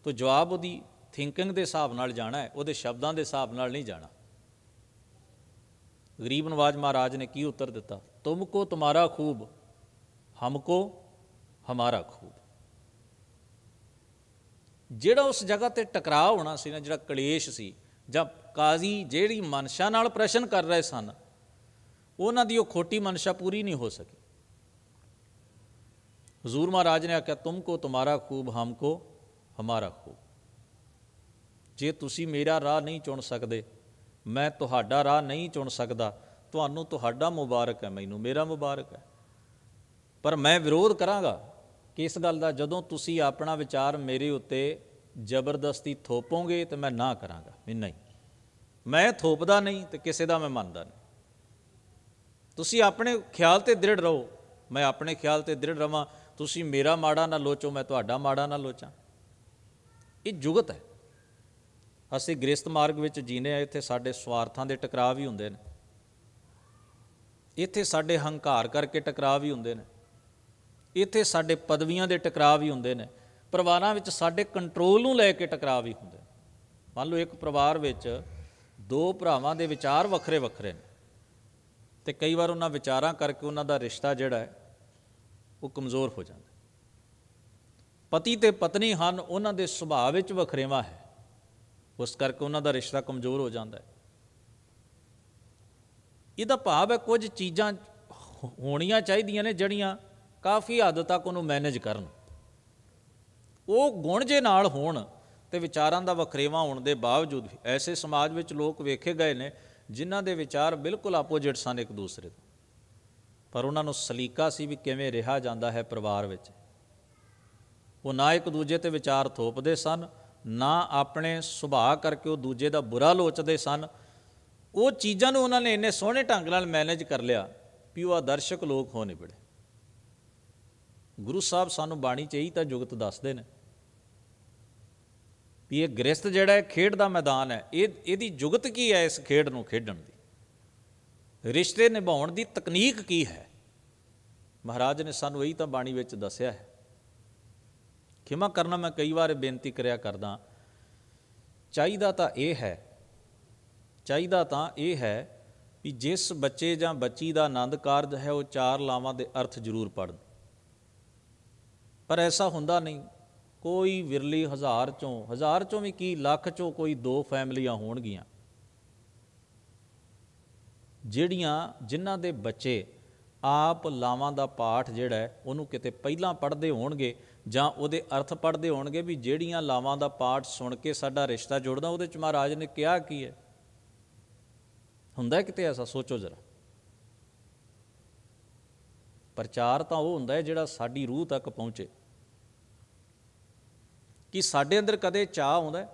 ਤੋ ਜਵਾਬ ਉਹਦੀ ਥਿੰਕਿੰਗ ਦੇ ਹਿਸਾਬ ਨਾਲ ਜਾਣਾ ਹੈ, ਉਹਦੇ ਸ਼ਬਦਾਂ ਦੇ ਹਿਸਾਬ ਨਾਲ ਨਹੀਂ ਜਾਣਾ। ਗਰੀਬ ਨਵਾਜ ਮਹਾਰਾਜ ਨੇ ਕੀ ਉੱਤਰ ਦਿੱਤਾ? ਤੁਮਕੋ ਤੁਮਾਰਾ ਖੂਬ, ਹਮਕੋ ਹਮਾਰਾ ਖੂਬ। ਜਿਹੜਾ ਉਸ ਜਗ੍ਹਾ 'ਤੇ ਟਕਰਾਅ ਹੋਣਾ ਸੀ ਨਾ, ਜਿਹੜਾ ਕਲੇਸ਼ ਸੀ, ਜਾਂ ਕਾਜ਼ੀ ਜਿਹੜੀ ਮਨਸ਼ਾ ਨਾਲ ਪ੍ਰਸ਼ਨ ਕਰ ਰਹੇ ਸਨ, ਉਹਨਾਂ ਦੀ ਉਹ ਖੋਟੀ ਮਨਸ਼ਾ ਪੂਰੀ ਨਹੀਂ ਹੋ ਸਕੀ। ਹਜ਼ੂਰ ਮਹਾਰਾਜ ਨੇ ਆਖਿਆ, ਤੁਮਕੋ ਤੁਮਾਰਾ ਖੂਬ, ਹਮਕੋ ਹਮਾਰਾ ਖੂਬ। ਜੇ ਤੁਸੀਂ ਮੇਰਾ ਰਾਹ ਨਹੀਂ ਚੁਣ ਸਕਦੇ, ਮੈਂ ਤੁਹਾਡਾ ਰਾਹ ਨਹੀਂ ਚੁਣ ਸਕਦਾ, ਤੁਹਾਨੂੰ ਤੁਹਾਡਾ ਮੁਬਾਰਕ ਹੈ, ਮੈਨੂੰ ਮੇਰਾ ਮੁਬਾਰਕ ਹੈ। ਪਰ ਮੈਂ ਵਿਰੋਧ ਕਰਾਂਗਾ ਕਿਸ ਗੱਲ ਦਾ? ਜਦੋਂ ਤੁਸੀਂ ਆਪਣਾ ਵਿਚਾਰ ਮੇਰੇ ਉੱਤੇ ਜ਼ਬਰਦਸਤੀ ਥੋਪੋਗੇ ਤਾਂ ਮੈਂ ਨਾ ਕਰਾਂਗਾ ਵੀ ਨਹੀਂ, ਮੈਂ ਥੋਪਦਾ ਨਹੀਂ ਅਤੇ ਕਿਸੇ ਦਾ ਮੈਂ ਮੰਨਦਾ ਨਹੀਂ। ਤੁਸੀਂ ਆਪਣੇ ਖਿਆਲ 'ਤੇ ਦ੍ਰਿੜ ਰਹੋ, ਮੈਂ ਆਪਣੇ ਖਿਆਲ 'ਤੇ ਦ੍ਰਿੜ ਰਵਾਂ। ਤੁਸੀਂ ਮੇਰਾ ਮਾੜਾ ਨਾ ਲੋਚੋ, ਮੈਂ ਤੁਹਾਡਾ ਮਾੜਾ ਨਾ ਲੋਚਾਂ। ਇਹ ਜੁਗਤ ਹੈ। ਅਸੀਂ ਗ੍ਰਸਤ ਮਾਰਗ ਵਿੱਚ ਜੀਨੇ ਆ, ਇੱਥੇ ਸਾਡੇ ਸਵਾਰਥਾਂ ਦੇ ਟਕਰਾਅ ਵੀ ਹੁੰਦੇ ਨੇ, ਇੱਥੇ ਸਾਡੇ ਹੰਕਾਰ ਕਰਕੇ ਟਕਰਾਅ ਵੀ ਹੁੰਦੇ ਨੇ, ਇੱਥੇ ਸਾਡੇ ਪਦਵੀਆਂ ਦੇ ਟਕਰਾਅ ਵੀ ਹੁੰਦੇ ਨੇ, ਪਰਿਵਾਰਾਂ ਵਿੱਚ ਸਾਡੇ ਕੰਟਰੋਲ ਨੂੰ ਲੈ ਕੇ ਟਕਰਾਅ ਵੀ ਹੁੰਦੇ ਨੇ। ਮੰਨ ਲਓ ਇੱਕ ਪਰਿਵਾਰ ਵਿੱਚ ਦੋ ਭਰਾਵਾਂ ਦੇ ਵਿਚਾਰ ਵੱਖਰੇ ਵੱਖਰੇ ਨੇ, ਅਤੇ ਕਈ ਵਾਰ ਉਹਨਾਂ ਵਿਚਾਰਾਂ ਕਰਕੇ ਉਹਨਾਂ ਦਾ ਰਿਸ਼ਤਾ ਜਿਹੜਾ ਹੈ ਉਹ ਕਮਜ਼ੋਰ ਹੋ ਜਾਂਦਾ। ਪਤੀ ਅਤੇ ਪਤਨੀ ਹਨ, ਉਹਨਾਂ ਦੇ ਸੁਭਾਅ ਵਿੱਚ ਵਖਰੇਵਾਂ ਹੈ, ਉਸ ਕਰਕੇ ਉਹਨਾਂ ਦਾ ਰਿਸ਼ਤਾ ਕਮਜ਼ੋਰ ਹੋ ਜਾਂਦਾ ਹੈ। ਇਹਦਾ ਭਾਵ ਹੈ ਕੁਝ ਚੀਜ਼ਾਂ ਹੋਣੀਆਂ ਚਾਹੀਦੀਆਂ ਨੇ ਜਿਹੜੀਆਂ ਕਾਫੀ ਹੱਦ ਤੱਕ ਉਹਨੂੰ ਮੈਨੇਜ ਕਰਨ। ਉਹ ਗੁਣ ਜੇ ਨਾਲ ਹੋਣ ਅਤੇ ਵਿਚਾਰਾਂ ਦਾ ਵਖਰੇਵਾਂ ਹੋਣ ਦੇ ਬਾਵਜੂਦ ਵੀ ਐਸੇ ਸਮਾਜ ਵਿੱਚ ਲੋਕ ਵੇਖੇ ਗਏ ਨੇ ਜਿਨ੍ਹਾਂ ਦੇ ਵਿਚਾਰ ਬਿਲਕੁਲ ਆਪੋਜਿਟ ਸਨ ਇੱਕ ਦੂਸਰੇ ਤੋਂ, ਪਰ ਉਹਨਾਂ ਨੂੰ ਸਲੀਕਾ ਸੀ ਵੀ ਕਿਵੇਂ ਰਿਹਾ ਜਾਂਦਾ ਹੈ ਪਰਿਵਾਰ ਵਿੱਚ। ਉਹ ਨਾ ਇੱਕ ਦੂਜੇ 'ਤੇ ਵਿਚਾਰ ਥੋਪਦੇ ਸਨ, ਨਾ ਆਪਣੇ ਸੁਭਾਅ ਕਰਕੇ ਉਹ ਦੂਜੇ ਦਾ ਬੁਰਾ ਲੋਚਦੇ ਸਨ। ਉਹ ਚੀਜ਼ਾਂ ਨੂੰ ਉਹਨਾਂ ਨੇ ਇੰਨੇ ਸੋਹਣੇ ਢੰਗ ਨਾਲ ਮੈਨੇਜ ਕਰ ਲਿਆ ਵੀ ਉਹ ਆਦਰਸ਼ਕ ਲੋਕ ਹੋ ਨਿਬੜੇ। ਗੁਰੂ ਸਾਹਿਬ ਸਾਨੂੰ ਬਾਣੀ 'ਚ ਇਹੀ ਤਾਂ ਜੁਗਤ ਦੱਸਦੇ ਨੇ ਵੀ ਇਹ ਗ੍ਰਸਤ ਜਿਹੜਾ ਖੇਡ ਦਾ ਮੈਦਾਨ ਹੈ, ਇਹਦੀ ਜੁਗਤ ਕੀ ਹੈ, ਇਸ ਖੇਡ ਨੂੰ ਖੇਡਣ ਦੀ, ਰਿਸ਼ਤੇ ਨਿਭਾਉਣ ਦੀ ਤਕਨੀਕ ਕੀ ਹੈ। ਮਹਾਰਾਜ ਨੇ ਸਾਨੂੰ ਇਹੀ ਤਾਂ ਬਾਣੀ ਵਿੱਚ ਦੱਸਿਆ ਹੈ। ਖਿਮਾ ਕਰਨਾ, ਮੈਂ ਕਈ ਵਾਰ ਬੇਨਤੀ ਕਰਿਆ ਕਰਦਾ, ਚਾਹੀਦਾ ਤਾਂ ਇਹ ਹੈ ਵੀ ਜਿਸ ਬੱਚੇ ਜਾਂ ਬੱਚੀ ਦਾ ਆਨੰਦ ਕਾਰਜ ਹੈ ਉਹ 4 ਲਾਵਾਂ ਦੇ ਅਰਥ ਜ਼ਰੂਰ ਪੜ੍ਹਨ, ਪਰ ਐਸਾ ਹੁੰਦਾ ਨਹੀਂ। ਕੋਈ ਵਿਰਲੀ ਹਜ਼ਾਰ ਚੋਂ ਵੀ ਕੀ, ਲੱਖ ਚੋਂ ਕੋਈ 2 ਫੈਮਲੀਆਂ ਹੋਣਗੀਆਂ ਜਿਨ੍ਹਾਂ ਦੇ ਬੱਚੇ ਆਪ ਲਾਵਾਂ ਦਾ ਪਾਠ ਜਿਹੜਾ ਹੈ ਉਹਨੂੰ ਕਿਤੇ ਪਹਿਲਾਂ ਪੜ੍ਹਦੇ ਹੋਣਗੇ ਜਾਂ ਉਹਦੇ ਅਰਥ ਪੜ੍ਹਦੇ ਹੋਣਗੇ ਵੀ ਜਿਹੜੀਆਂ ਲਾਵਾਂ ਦਾ ਪਾਠ ਸੁਣ ਕੇ ਸਾਡਾ ਰਿਸ਼ਤਾ ਜੁੜਦਾ, ਉਹਦੇ 'ਚ ਮਹਾਰਾਜ ਨੇ ਕਿਹਾ ਕੀ ਹੈ। ਹੁੰਦਾ ਕਿਤੇ ਐਸਾ? ਸੋਚੋ ਜ਼ਰਾ। ਪ੍ਰਚਾਰ ਤਾਂ ਉਹ ਹੁੰਦਾ ਹੈ ਜਿਹੜਾ ਸਾਡੀ ਰੂਹ ਤੱਕ ਪਹੁੰਚੇ। ਕਿ ਸਾਡੇ ਅੰਦਰ ਕਦੇ ਚਾਅ ਆਉਂਦਾ?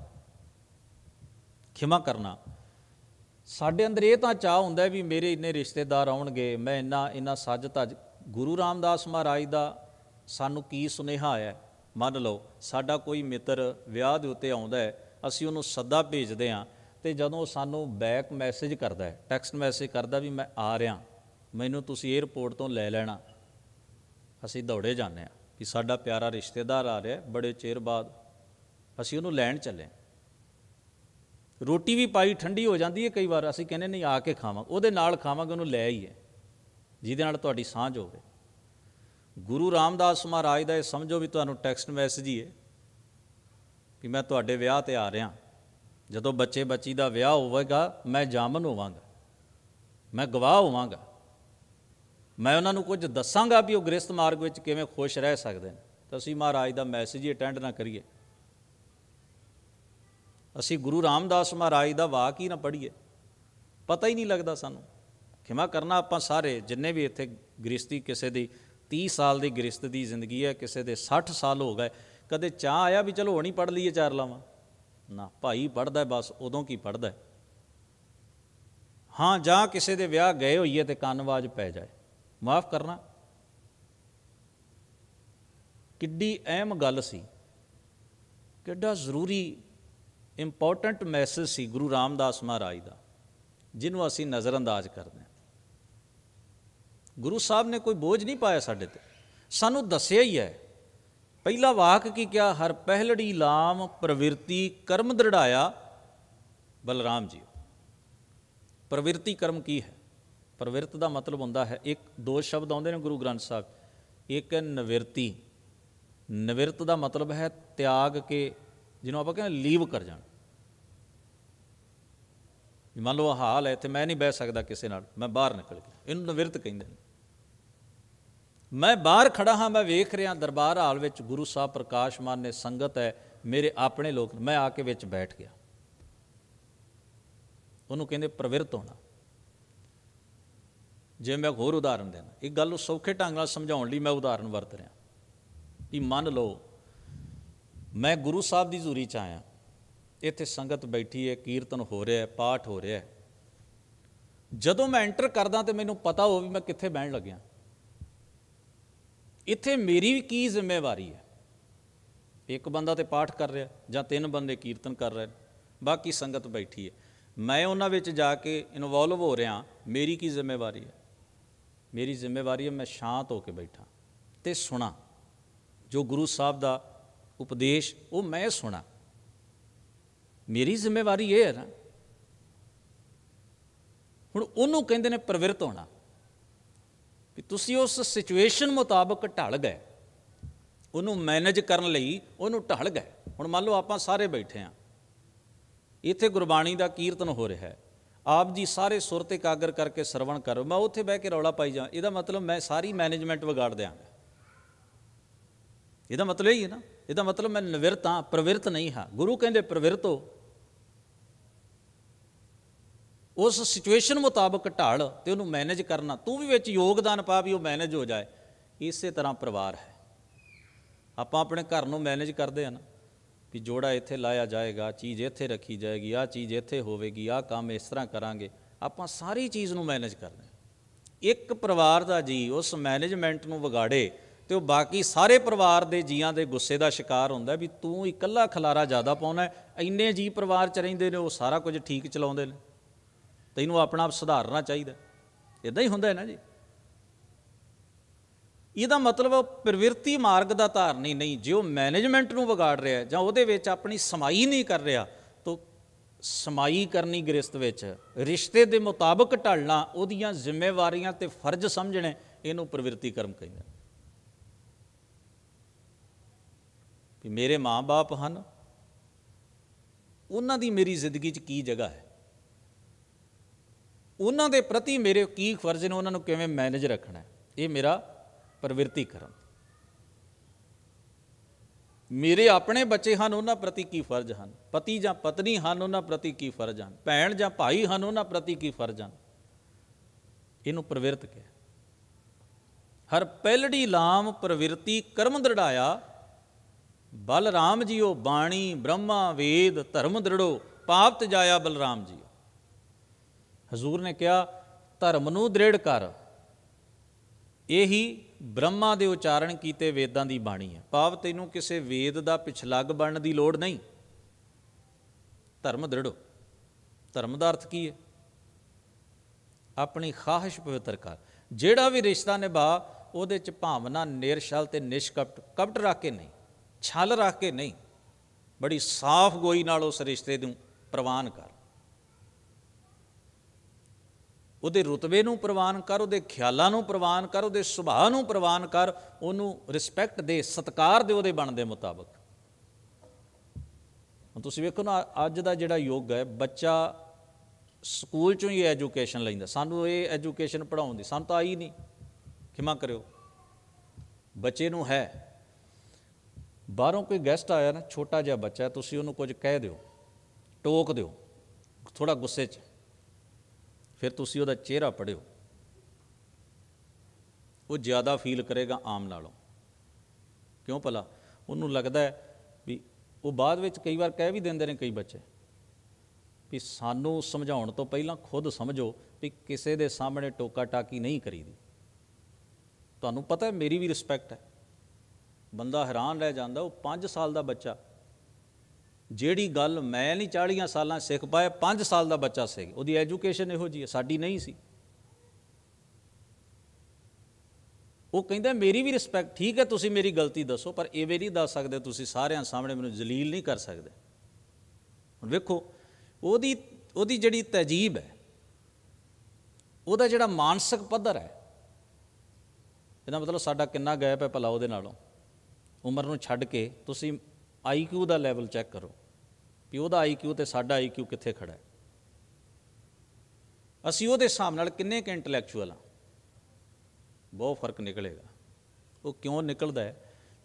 ਖਿਮਾ ਕਰਨਾ, ਸਾਡੇ ਅੰਦਰ ਇਹ ਤਾਂ ਚਾਅ ਹੁੰਦਾ ਵੀ ਮੇਰੇ ਇੰਨੇ ਰਿਸ਼ਤੇਦਾਰ ਆਉਣਗੇ, ਮੈਂ ਇੰਨਾ ਸੱਜ ਧੱਜ। ਗੁਰੂ ਰਾਮਦਾਸ ਮਹਾਰਾਜ ਦਾ ਸਾਨੂੰ ਕੀ ਸੁਨੇਹਾ ਆਇਆ? ਮੰਨ ਲਓ ਸਾਡਾ ਕੋਈ ਮਿੱਤਰ ਵਿਆਹ ਦੇ ਉੱਤੇ ਆਉਂਦਾ ਹੈ, ਅਸੀਂ ਉਹਨੂੰ ਸੱਦਾ ਭੇਜਦੇ ਹਾਂ, ਅਤੇ ਜਦੋਂ ਸਾਨੂੰ ਬੈਕ ਮੈਸੇਜ ਕਰਦਾ ਹੈ, ਟੈਕਸਟ ਮੈਸੇਜ ਕਰਦਾ ਵੀ ਮੈਂ ਆ ਰਿਹਾ, ਮੈਨੂੰ ਤੁਸੀਂ ਏਅਰਪੋਰਟ ਤੋਂ ਲੈ ਲੈਣਾ, ਅਸੀਂ ਦੌੜੇ ਜਾਂਦੇ ਹਾਂ ਕਿ ਸਾਡਾ ਪਿਆਰਾ ਰਿਸ਼ਤੇਦਾਰ ਆ ਰਿਹਾ, ਬੜੇ ਚਿਰ ਬਾਅਦ ਅਸੀਂ ਉਹਨੂੰ ਲੈਣ ਚੱਲੇ। ਰੋਟੀ ਵੀ ਪਾਈ ਠੰਡੀ ਹੋ ਜਾਂਦੀ ਹੈ ਕਈ ਵਾਰ, ਅਸੀਂ ਕਹਿੰਦੇ ਨਹੀਂ ਆ ਕੇ ਖਾਵਾਂਗੇ, ਉਹਦੇ ਨਾਲ ਖਾਵਾਂਗੇ, ਉਹਨੂੰ ਲੈ ਆਈਏ ਜਿਹਦੇ ਨਾਲ ਤੁਹਾਡੀ ਸਾਂਝ ਹੋਵੇ। ਗੁਰੂ ਰਾਮਦਾਸ ਮਹਾਰਾਜ ਦਾ ਇਹ ਸਮਝੋ ਵੀ ਤੁਹਾਨੂੰ ਟੈਕਸਟ ਮੈਸੇਜ ਹੀ ਹੈ ਕਿ ਮੈਂ ਤੁਹਾਡੇ ਵਿਆਹ 'ਤੇ ਆ ਰਿਹਾ, ਜਦੋਂ ਬੱਚੇ ਬੱਚੀ ਦਾ ਵਿਆਹ ਹੋਵੇਗਾ ਮੈਂ ਜਾਮਨ ਹੋਵਾਂਗਾ, ਮੈਂ ਗਵਾਹ ਹੋਵਾਂਗਾ, ਮੈਂ ਉਹਨਾਂ ਨੂੰ ਕੁਝ ਦੱਸਾਂਗਾ ਵੀ ਉਹ ਗ੍ਰਸਤ ਮਾਰਗ ਵਿੱਚ ਕਿਵੇਂ ਖੁਸ਼ ਰਹਿ ਸਕਦੇ ਨੇ। ਤਾਂ ਅਸੀਂ ਮਹਾਰਾਜ ਦਾ ਮੈਸੇਜ ਹੀ ਅਟੈਂਡ ਨਾ ਕਰੀਏ, ਅਸੀਂ ਗੁਰੂ ਰਾਮਦਾਸ ਮਹਾਰਾਜ ਦਾ ਵਾਕ ਹੀ ਨਾ ਪੜ੍ਹੀਏ, ਪਤਾ ਹੀ ਨਹੀਂ ਲੱਗਦਾ ਸਾਨੂੰ। ਖਿਮਾ ਕਰਨਾ, ਆਪਾਂ ਸਾਰੇ ਜਿੰਨੇ ਵੀ ਇੱਥੇ ਗ੍ਰਸਤੀ, ਕਿਸੇ ਦੀ 30 ਸਾਲ ਦੀ ਗ੍ਰਸਤ ਦੀ ਜ਼ਿੰਦਗੀ ਹੈ, ਕਿਸੇ ਦੇ 60 ਸਾਲ ਹੋ ਗਏ, ਕਦੇ ਚਾਹ ਆਇਆ ਵੀ ਚਲੋ ਹੁਣ ਹੀ ਪੜ੍ਹ ਲਈਏ 4 ਲਾਵਾਂ? ਨਾ, ਭਾਈ ਪੜ੍ਹਦਾ ਬਸ ਉਦੋਂ ਕੀ ਪੜ੍ਹਦਾ। ਹਾਂ, ਜਾਂ ਕਿਸੇ ਦੇ ਵਿਆਹ ਗਏ ਹੋਈਏ ਤੇ ਕੰਨਵਾਜ ਪੈ ਜਾਏ, ਮਾਫ਼ ਕਰਨਾ, ਕਿੱਡੀ ਅਹਿਮ ਗੱਲ ਸੀ, ਕਿੱਡਾ ਜ਼ਰੂਰੀ ਇੰਪੋਰਟੈਂਟ ਮੈਸੇਜ ਸੀ ਗੁਰੂ ਰਾਮਦਾਸ ਮਹਾਰਾਜ ਦਾ, ਜਿਹਨੂੰ ਅਸੀਂ ਨਜ਼ਰਅੰਦਾਜ਼ ਕਰਦੇ ਹਾਂ। ਗੁਰੂ ਸਾਹਿਬ ਨੇ ਕੋਈ ਬੋਝ ਨਹੀਂ ਪਾਇਆ ਸਾਡੇ 'ਤੇ, ਸਾਨੂੰ ਦੱਸਿਆ ਹੀ ਹੈ। ਪਹਿਲਾ ਵਾਕ ਕੀ ਕਿਹਾ? ਹਰ ਪਹਿਲੜੀ ਲਾਮ ਪ੍ਰਵਿਰਤੀ ਕਰਮ ਦ੍ਰਿੜਾਇਆ ਬਲਰਾਮ ਜੀ। ਪ੍ਰਵਿਰਤੀ ਕਰਮ ਕੀ ਹੈ? ਪ੍ਰਵਿਰਤ ਦਾ ਮਤਲਬ ਹੁੰਦਾ ਹੈ, 2 ਸ਼ਬਦ ਆਉਂਦੇ ਨੇ ਗੁਰੂ ਗ੍ਰੰਥ ਸਾਹਿਬ, ਇੱਕ ਹੈ ਨਿਵਿਰਤੀ। ਨਿਵਿਰਤ ਦਾ ਮਤਲਬ ਹੈ ਤਿਆਗ ਕੇ, ਜਿਹਨੂੰ ਆਪਾਂ ਕਹਿੰਦੇ ਲੀਵ ਕਰ ਜਾਣਾ। ਮੰਨ ਲਓ ਹਾਲ ਹੈ ਇੱਥੇ, ਮੈਂ ਨਹੀਂ ਬਹਿ ਸਕਦਾ ਕਿਸੇ ਨਾਲ, ਮੈਂ ਬਾਹਰ ਨਿਕਲ ਗਿਆ, ਇਹਨੂੰ ਨਿਵਿਰਤ ਕਹਿੰਦੇ ਨੇ। ਮੈਂ ਬਾਹਰ ਖੜਾ ਹਾਂ, ਮੈਂ ਵੇਖ ਰਿਹਾ ਦਰਬਾਰ ਹਾਲ ਵਿੱਚ ਗੁਰੂ ਸਾਹਿਬ ਪ੍ਰਕਾਸ਼ਮਾਨ ਨੇ, ਸੰਗਤ ਹੈ, ਮੇਰੇ ਆਪਣੇ ਲੋਕ, ਮੈਂ ਆ ਕੇ ਵਿੱਚ ਬੈਠ ਗਿਆ, ਉਹਨੂੰ ਕਹਿੰਦੇ ਪ੍ਰਵਿਰਤ ਹੋਣਾ। ਜੇ ਮੈਂ ਹੋਰ ਉਦਾਹਰਨ ਦੇਣਾ, ਇੱਕ ਗੱਲ ਨੂੰ ਸੌਖੇ ਢੰਗ ਨਾਲ ਸਮਝਾਉਣ ਲਈ ਮੈਂ ਉਦਾਹਰਨ ਵਰਤ ਰਿਹਾ ਕਿ ਮੰਨ ਲਓ ਮੈਂ ਗੁਰੂ ਸਾਹਿਬ ਦੀ ਹਜ਼ੂਰੀ 'ਚ ਆਇਆ, ਇੱਥੇ ਸੰਗਤ ਬੈਠੀ ਹੈ, ਕੀਰਤਨ ਹੋ ਰਿਹਾ, ਪਾਠ ਹੋ ਰਿਹਾ, ਜਦੋਂ ਮੈਂ ਐਂਟਰ ਕਰਦਾ ਤਾਂ ਮੈਨੂੰ ਪਤਾ ਹੋ ਵੀ ਮੈਂ ਕਿੱਥੇ ਬਹਿਣ ਲੱਗਿਆ, ਇੱਥੇ ਮੇਰੀ ਵੀ ਕੀ ਜ਼ਿੰਮੇਵਾਰੀ ਹੈ। ਇੱਕ ਬੰਦਾ ਤਾਂ ਪਾਠ ਕਰ ਰਿਹਾ ਜਾਂ 3 ਬੰਦੇ ਕੀਰਤਨ ਕਰ ਰਹੇ, ਬਾਕੀ ਸੰਗਤ ਬੈਠੀ ਹੈ, ਮੈਂ ਉਹਨਾਂ ਵਿੱਚ ਜਾ ਕੇ ਇਨਵੋਲਵ ਹੋ ਰਿਹਾ, ਮੇਰੀ ਕੀ ਜ਼ਿੰਮੇਵਾਰੀ ਹੈ? ਮੇਰੀ ਜ਼ਿੰਮੇਵਾਰੀ ਹੈ ਮੈਂ ਸ਼ਾਂਤ ਹੋ ਕੇ ਬੈਠਾ ਅਤੇ ਸੁਣਾ, ਜੋ ਗੁਰੂ ਸਾਹਿਬ ਦਾ ਉਪਦੇਸ਼ ਉਹ ਮੈਂ ਸੁਣਾ, ਮੇਰੀ ਜ਼ਿੰਮੇਵਾਰੀ ਇਹ ਹੈ ਨਾ। ਹੁਣ ਉਹਨੂੰ ਕਹਿੰਦੇ ਨੇ ਪ੍ਰਵਿਰਤ ਹੋਣਾ, ਵੀ ਤੁਸੀਂ ਉਸ ਸਿਚੁਏਸ਼ਨ ਮੁਤਾਬਕ ਢਲ ਗਏ, ਉਹਨੂੰ ਮੈਨੇਜ ਕਰਨ ਲਈ ਉਹਨੂੰ ਢਲ ਗਏ। ਹੁਣ ਮੰਨ ਲਓ ਆਪਾਂ ਸਾਰੇ ਬੈਠੇ ਹਾਂ, ਇੱਥੇ ਗੁਰਬਾਣੀ ਦਾ ਕੀਰਤਨ ਹੋ ਰਿਹਾ ਹੈ, ਆਪ ਜੀ ਸਾਰੇ ਸੁਰ 'ਤੇ ਇਕਾਗਰ ਕਰਕੇ ਸਰਵਣ ਕਰੋ, ਮੈਂ ਉੱਥੇ ਬਹਿ ਕੇ ਰੌਲਾ ਪਾਈ ਜਾਵਾਂ, ਇਹਦਾ ਮਤਲਬ ਮੈਂ ਸਾਰੀ ਮੈਨੇਜਮੈਂਟ ਵਿਗਾੜ ਦਿਆਂਗਾ। ਇਹਦਾ ਮਤਲਬ ਇਹ ਹੀ ਹੈ ਨਾ, ਇਹਦਾ ਮਤਲਬ ਮੈਂ ਨਿਵਿਰਤ ਹਾਂ, ਪ੍ਰਵਿਰਤ ਨਹੀਂ ਹਾਂ। ਗੁਰੂ ਕਹਿੰਦੇ ਪ੍ਰਵਿਰਤ ਹੋ, ਉਸ ਸਿਚੁਏਸ਼ਨ ਮੁਤਾਬਕ ਢਾਲ ਅਤੇ ਉਹਨੂੰ ਮੈਨੇਜ ਕਰਨਾ, ਤੂੰ ਵੀ ਵਿੱਚ ਯੋਗਦਾਨ ਪਾ ਵੀ ਉਹ ਮੈਨੇਜ ਹੋ ਜਾਏ। ਇਸੇ ਤਰ੍ਹਾਂ ਪਰਿਵਾਰ ਹੈ, ਆਪਾਂ ਆਪਣੇ ਘਰ ਨੂੰ ਮੈਨੇਜ ਕਰਦੇ ਹਾਂ ਨਾ, ਵੀ ਜੋੜਾ ਇੱਥੇ ਲਾਇਆ ਜਾਏਗਾ, ਚੀਜ਼ ਇੱਥੇ ਰੱਖੀ ਜਾਏਗੀ, ਆਹ ਚੀਜ਼ ਇੱਥੇ ਹੋਵੇਗੀ, ਆਹ ਕੰਮ ਇਸ ਤਰ੍ਹਾਂ ਕਰਾਂਗੇ। ਆਪਾਂ ਸਾਰੀ ਚੀਜ਼ ਨੂੰ ਮੈਨੇਜ ਕਰਨਾ। ਇੱਕ ਪਰਿਵਾਰ ਦਾ ਜੀ ਉਸ ਮੈਨੇਜਮੈਂਟ ਨੂੰ ਵਿਗਾੜੇ ਤੇ ਉਹ ਬਾਕੀ ਸਾਰੇ ਪਰਿਵਾਰ ਦੇ ਜੀਆਂ ਦੇ ਗੁੱਸੇ ਦਾ ਸ਼ਿਕਾਰ ਹੁੰਦਾ ਵੀ ਤੂੰ ਇਕੱਲਾ ਖਲਾਰਾ ਜ਼ਿਆਦਾ ਪਾਉਣਾ, ਇੰਨੇ ਜੀ ਪਰਿਵਾਰ 'ਚ ਰਹਿੰਦੇ ਨੇ, ਉਹ ਸਾਰਾ ਕੁਝ ਠੀਕ ਚਲਾਉਂਦੇ ਨੇ, ਤੈਨੂੰ ਆਪਣਾ ਆਪ ਸੁਧਾਰਨਾ ਚਾਹੀਦਾ। ਇੱਦਾਂ ਹੀ ਹੁੰਦਾ ਹੈ ਨਾ ਜੀ। ਇਹਦਾ ਮਤਲਬ ਪ੍ਰਵਿਰਤੀ ਮਾਰਗ ਦਾ ਧਾਰਨੀ ਨਹੀਂ। ਜੇ ਉਹ ਮੈਨੇਜਮੈਂਟ ਨੂੰ ਵਿਗਾੜ ਰਿਹਾ ਜਾਂ ਉਹਦੇ ਵਿੱਚ ਆਪਣੀ ਸਮਾਈ ਨਹੀਂ ਕਰ ਰਿਹਾ, ਤਾਂ ਸਮਾਈ ਕਰਨੀ ਗ੍ਰਸਤ ਵਿੱਚ, ਰਿਸ਼ਤੇ ਦੇ ਮੁਤਾਬਕ ਢਲਣਾ, ਉਹਦੀਆਂ ਜ਼ਿੰਮੇਵਾਰੀਆਂ ਤੇ ਫਰਜ਼ ਸਮਝਣੇ, ਇਹਨੂੰ ਪ੍ਰਵਿਰਤੀ ਕਰਮ ਕਹਿੰਦੇ। ਵੀ ਮੇਰੇ ਮਾਂ ਬਾਪ ਹਨ, ਉਹਨਾਂ ਦੀ ਮੇਰੀ ਜ਼ਿੰਦਗੀ 'ਚ ਕੀ ਜਗ੍ਹਾ ਹੈ, ਉਹਨਾਂ ਦੇ ਪ੍ਰਤੀ ਮੇਰੇ ਕੀ ਫਰਜ਼ ਨੇ, ਉਹਨਾਂ ਨੂੰ ਕਿਵੇਂ ਮੈਨੇਜ ਰੱਖਣਾ, ਇਹ ਮੇਰਾ ਪ੍ਰਵਿਰਤੀ ਕਰਮ। ਮੇਰੇ ਆਪਣੇ ਬੱਚੇ ਹਨ, ਉਹਨਾਂ ਪ੍ਰਤੀ ਕੀ ਫਰਜ਼ ਹਨ, ਪਤੀ ਜਾਂ ਪਤਨੀ ਹਨ, ਉਹਨਾਂ ਪ੍ਰਤੀ ਕੀ ਫਰਜ਼ ਹਨ, ਭੈਣ ਜਾਂ ਭਾਈ ਹਨ, ਉਹਨਾਂ ਪ੍ਰਤੀ ਕੀ ਫਰਜ਼ ਹਨ, ਇਹਨੂੰ ਪ੍ਰਵਿਰਤ ਕਿਹਾ। ਹਰ ਪਹਿਲੜੀ ਲਾਮ ਪ੍ਰਵਿਰਤੀ ਕਰਮ ਦ੍ਰਿੜਾਇਆ, ਬਲਰਾਮ ਜੀਓ ਬਾਣੀ ਬ੍ਰਹਮਾ ਵੇਦ ਧਰਮ ਦ੍ਰਿੜੋ, ਪਾਪ ਤਜਾਇਆ ਬਲਰਾਮ ਜੀਓ। ਹਜ਼ੂਰ ਨੇ ਕਿਹਾ ਧਰਮ ਨੂੰ ਦ੍ਰਿੜ ਕਰ, ਇਹੀ ਬ੍ਰਹਮਾ ਦੇ ਉਚਾਰਨ ਕੀਤੇ ਵੇਦਾਂ ਦੀ ਬਾਣੀ ਹੈ। ਭਾਵ ਤੈਨੂੰ ਕਿਸੇ ਵੇਦ ਦਾ ਪਿਛਲੱਗ ਬਣਨ ਦੀ ਲੋੜ ਨਹੀਂ। ਧਰਮ ਦ੍ਰਿੜੋ, ਧਰਮ ਦਾ ਅਰਥ ਕੀ ਹੈ? ਆਪਣੀ ਖਾਹਿਸ਼ ਪਵਿੱਤਰ ਕਰ। ਜਿਹੜਾ ਵੀ ਰਿਸ਼ਤਾ ਨਿਭਾ ਉਹਦੇ 'ਚ ਭਾਵਨਾ ਨਿਰਛਲ ਤੇ ਨਿਸ਼ਕਪਟ, ਕਪਟ ਰੱਖ ਕੇ ਨਹੀਂ, ਛਲ ਰੱਖ ਕੇ ਨਹੀਂ, ਬੜੀ ਸਾਫ਼ ਗੋਈ ਨਾਲ ਉਸ ਰਿਸ਼ਤੇ ਨੂੰ ਪ੍ਰਵਾਨ ਕਰ। ਉਹਦੇ ਰੁਤਬੇ ਨੂੰ ਪ੍ਰਵਾਨ ਕਰ, ਉਹਦੇ ਖਿਆਲਾਂ ਨੂੰ ਪ੍ਰਵਾਨ ਕਰ, ਉਹਦੇ ਸੁਭਾਅ ਨੂੰ ਪ੍ਰਵਾਨ ਕਰ, ਉਹਨੂੰ ਰਿਸਪੈਕਟ ਦੇ, ਸਤਿਕਾਰ ਦੇ ਉਹਦੇ ਬਣਨ ਦੇ ਮੁਤਾਬਕ। ਹੁਣ ਤੁਸੀਂ ਵੇਖੋ ਨਾ, ਅੱਜ ਦਾ ਜਿਹੜਾ ਯੁੱਗ ਹੈ, ਬੱਚਾ ਸਕੂਲ 'ਚੋਂ ਹੀ ਐਜੂਕੇਸ਼ਨ ਲੈਂਦਾ। ਸਾਨੂੰ ਇਹ ਐਜੂਕੇਸ਼ਨ ਪੜ੍ਹਾਉਣ ਦੀ ਸਾਨੂੰ ਤਾਂ ਆਈ ਨਹੀਂ, ਖਿਮਾ ਕਰਿਓ। ਬੱਚੇ ਨੂੰ ਹੈ, ਬਾਹਰੋਂ ਕੋਈ ਗੈਸਟ ਆਇਆ ਨਾ, ਛੋਟਾ ਜਿਹਾ ਬੱਚਾ, ਤੁਸੀਂ ਉਹਨੂੰ ਕੁਝ ਕਹਿ ਦਿਓ, ਟੋਕ ਦਿਓ ਥੋੜ੍ਹਾ ਗੁੱਸੇ 'ਚ, ਫਿਰ ਤੁਸੀਂ ਉਹਦਾ ਚਿਹਰਾ ਪੜ੍ਹਿਓ, ਉਹ ਜ਼ਿਆਦਾ ਫੀਲ ਕਰੇਗਾ ਆਮ ਨਾਲੋਂ। ਕਿਉਂ ਭਲਾ? ਉਹਨੂੰ ਲੱਗਦਾ ਹੈ ਵੀ ਉਹ ਬਾਅਦ ਵਿੱਚ ਕਈ ਵਾਰ ਕਹਿ ਵੀ ਦਿੰਦੇ ਨੇ ਕਈ ਬੱਚੇ ਵੀ ਸਾਨੂੰ ਸਮਝਾਉਣ ਤੋਂ ਪਹਿਲਾਂ ਖੁਦ ਸਮਝੋ ਵੀ ਕਿਸੇ ਦੇ ਸਾਹਮਣੇ ਟੋਕਾ ਟਾਕੀ ਨਹੀਂ ਕਰੀਦੀ। ਤੁਹਾਨੂੰ ਪਤਾ ਹੈ ਮੇਰੀ ਵੀ ਰਿਸਪੈਕਟ ਹੈ। ਬੰਦਾ ਹੈਰਾਨ ਰਹਿ ਜਾਂਦਾ, ਉਹ 5 ਸਾਲ ਦਾ ਬੱਚਾ, ਜਿਹੜੀ ਗੱਲ ਮੈਂ ਨਹੀਂ 40 ਸਾਲਾਂ ਸਿੱਖ ਪਾਇਆ, 5 ਸਾਲ ਦਾ ਬੱਚਾ ਸਿੱਖ। ਉਹਦੀ ਐਜੂਕੇਸ਼ਨ ਇਹੋ ਜਿਹੀ ਹੈ, ਸਾਡੀ ਨਹੀਂ ਸੀ। ਉਹ ਕਹਿੰਦਾ ਮੇਰੀ ਵੀ ਰਿਸਪੈਕਟ, ਠੀਕ ਹੈ ਤੁਸੀਂ ਮੇਰੀ ਗਲਤੀ ਦੱਸੋ, ਪਰ ਇਵੇਂ ਨਹੀਂ ਦੱਸ ਸਕਦੇ ਤੁਸੀਂ ਸਾਰਿਆਂ ਸਾਹਮਣੇ ਮੈਨੂੰ ਜਲੀਲ ਨਹੀਂ ਕਰ ਸਕਦੇ। ਹੁਣ ਵੇਖੋ ਉਹਦੀ ਜਿਹੜੀ ਤਹਿਜੀਬ ਹੈ, ਉਹਦਾ ਜਿਹੜਾ ਮਾਨਸਿਕ ਪੱਧਰ ਹੈ, ਇਹਦਾ ਮਤਲਬ ਸਾਡਾ ਕਿੰਨਾ ਗੈਪ ਹੈ ਭਲਾ ਉਹਦੇ ਨਾਲੋਂ। ਉਮਰ ਨੂੰ ਛੱਡ ਕੇ ਤੁਸੀਂ IQ ਦਾ ਲੈਵਲ ਚੈੱਕ ਕਰੋ ਵੀ ਉਹਦਾ IQ ਤੇ ਸਾਡਾ IQ ਕਿੱਥੇ ਖੜ੍ਹਾ ਹੈ। ਅਸੀਂ ਉਹਦੇ ਹਿਸਾਬ ਨਾਲ ਕਿੰਨੇ ਕੁ ਇੰਟਲੈਕਚੁਅਲ ਹਾਂ, ਬਹੁਤ ਫਰਕ ਨਿਕਲੇਗਾ। ਉਹ ਕਿਉਂ ਨਿਕਲਦਾ ਹੈ?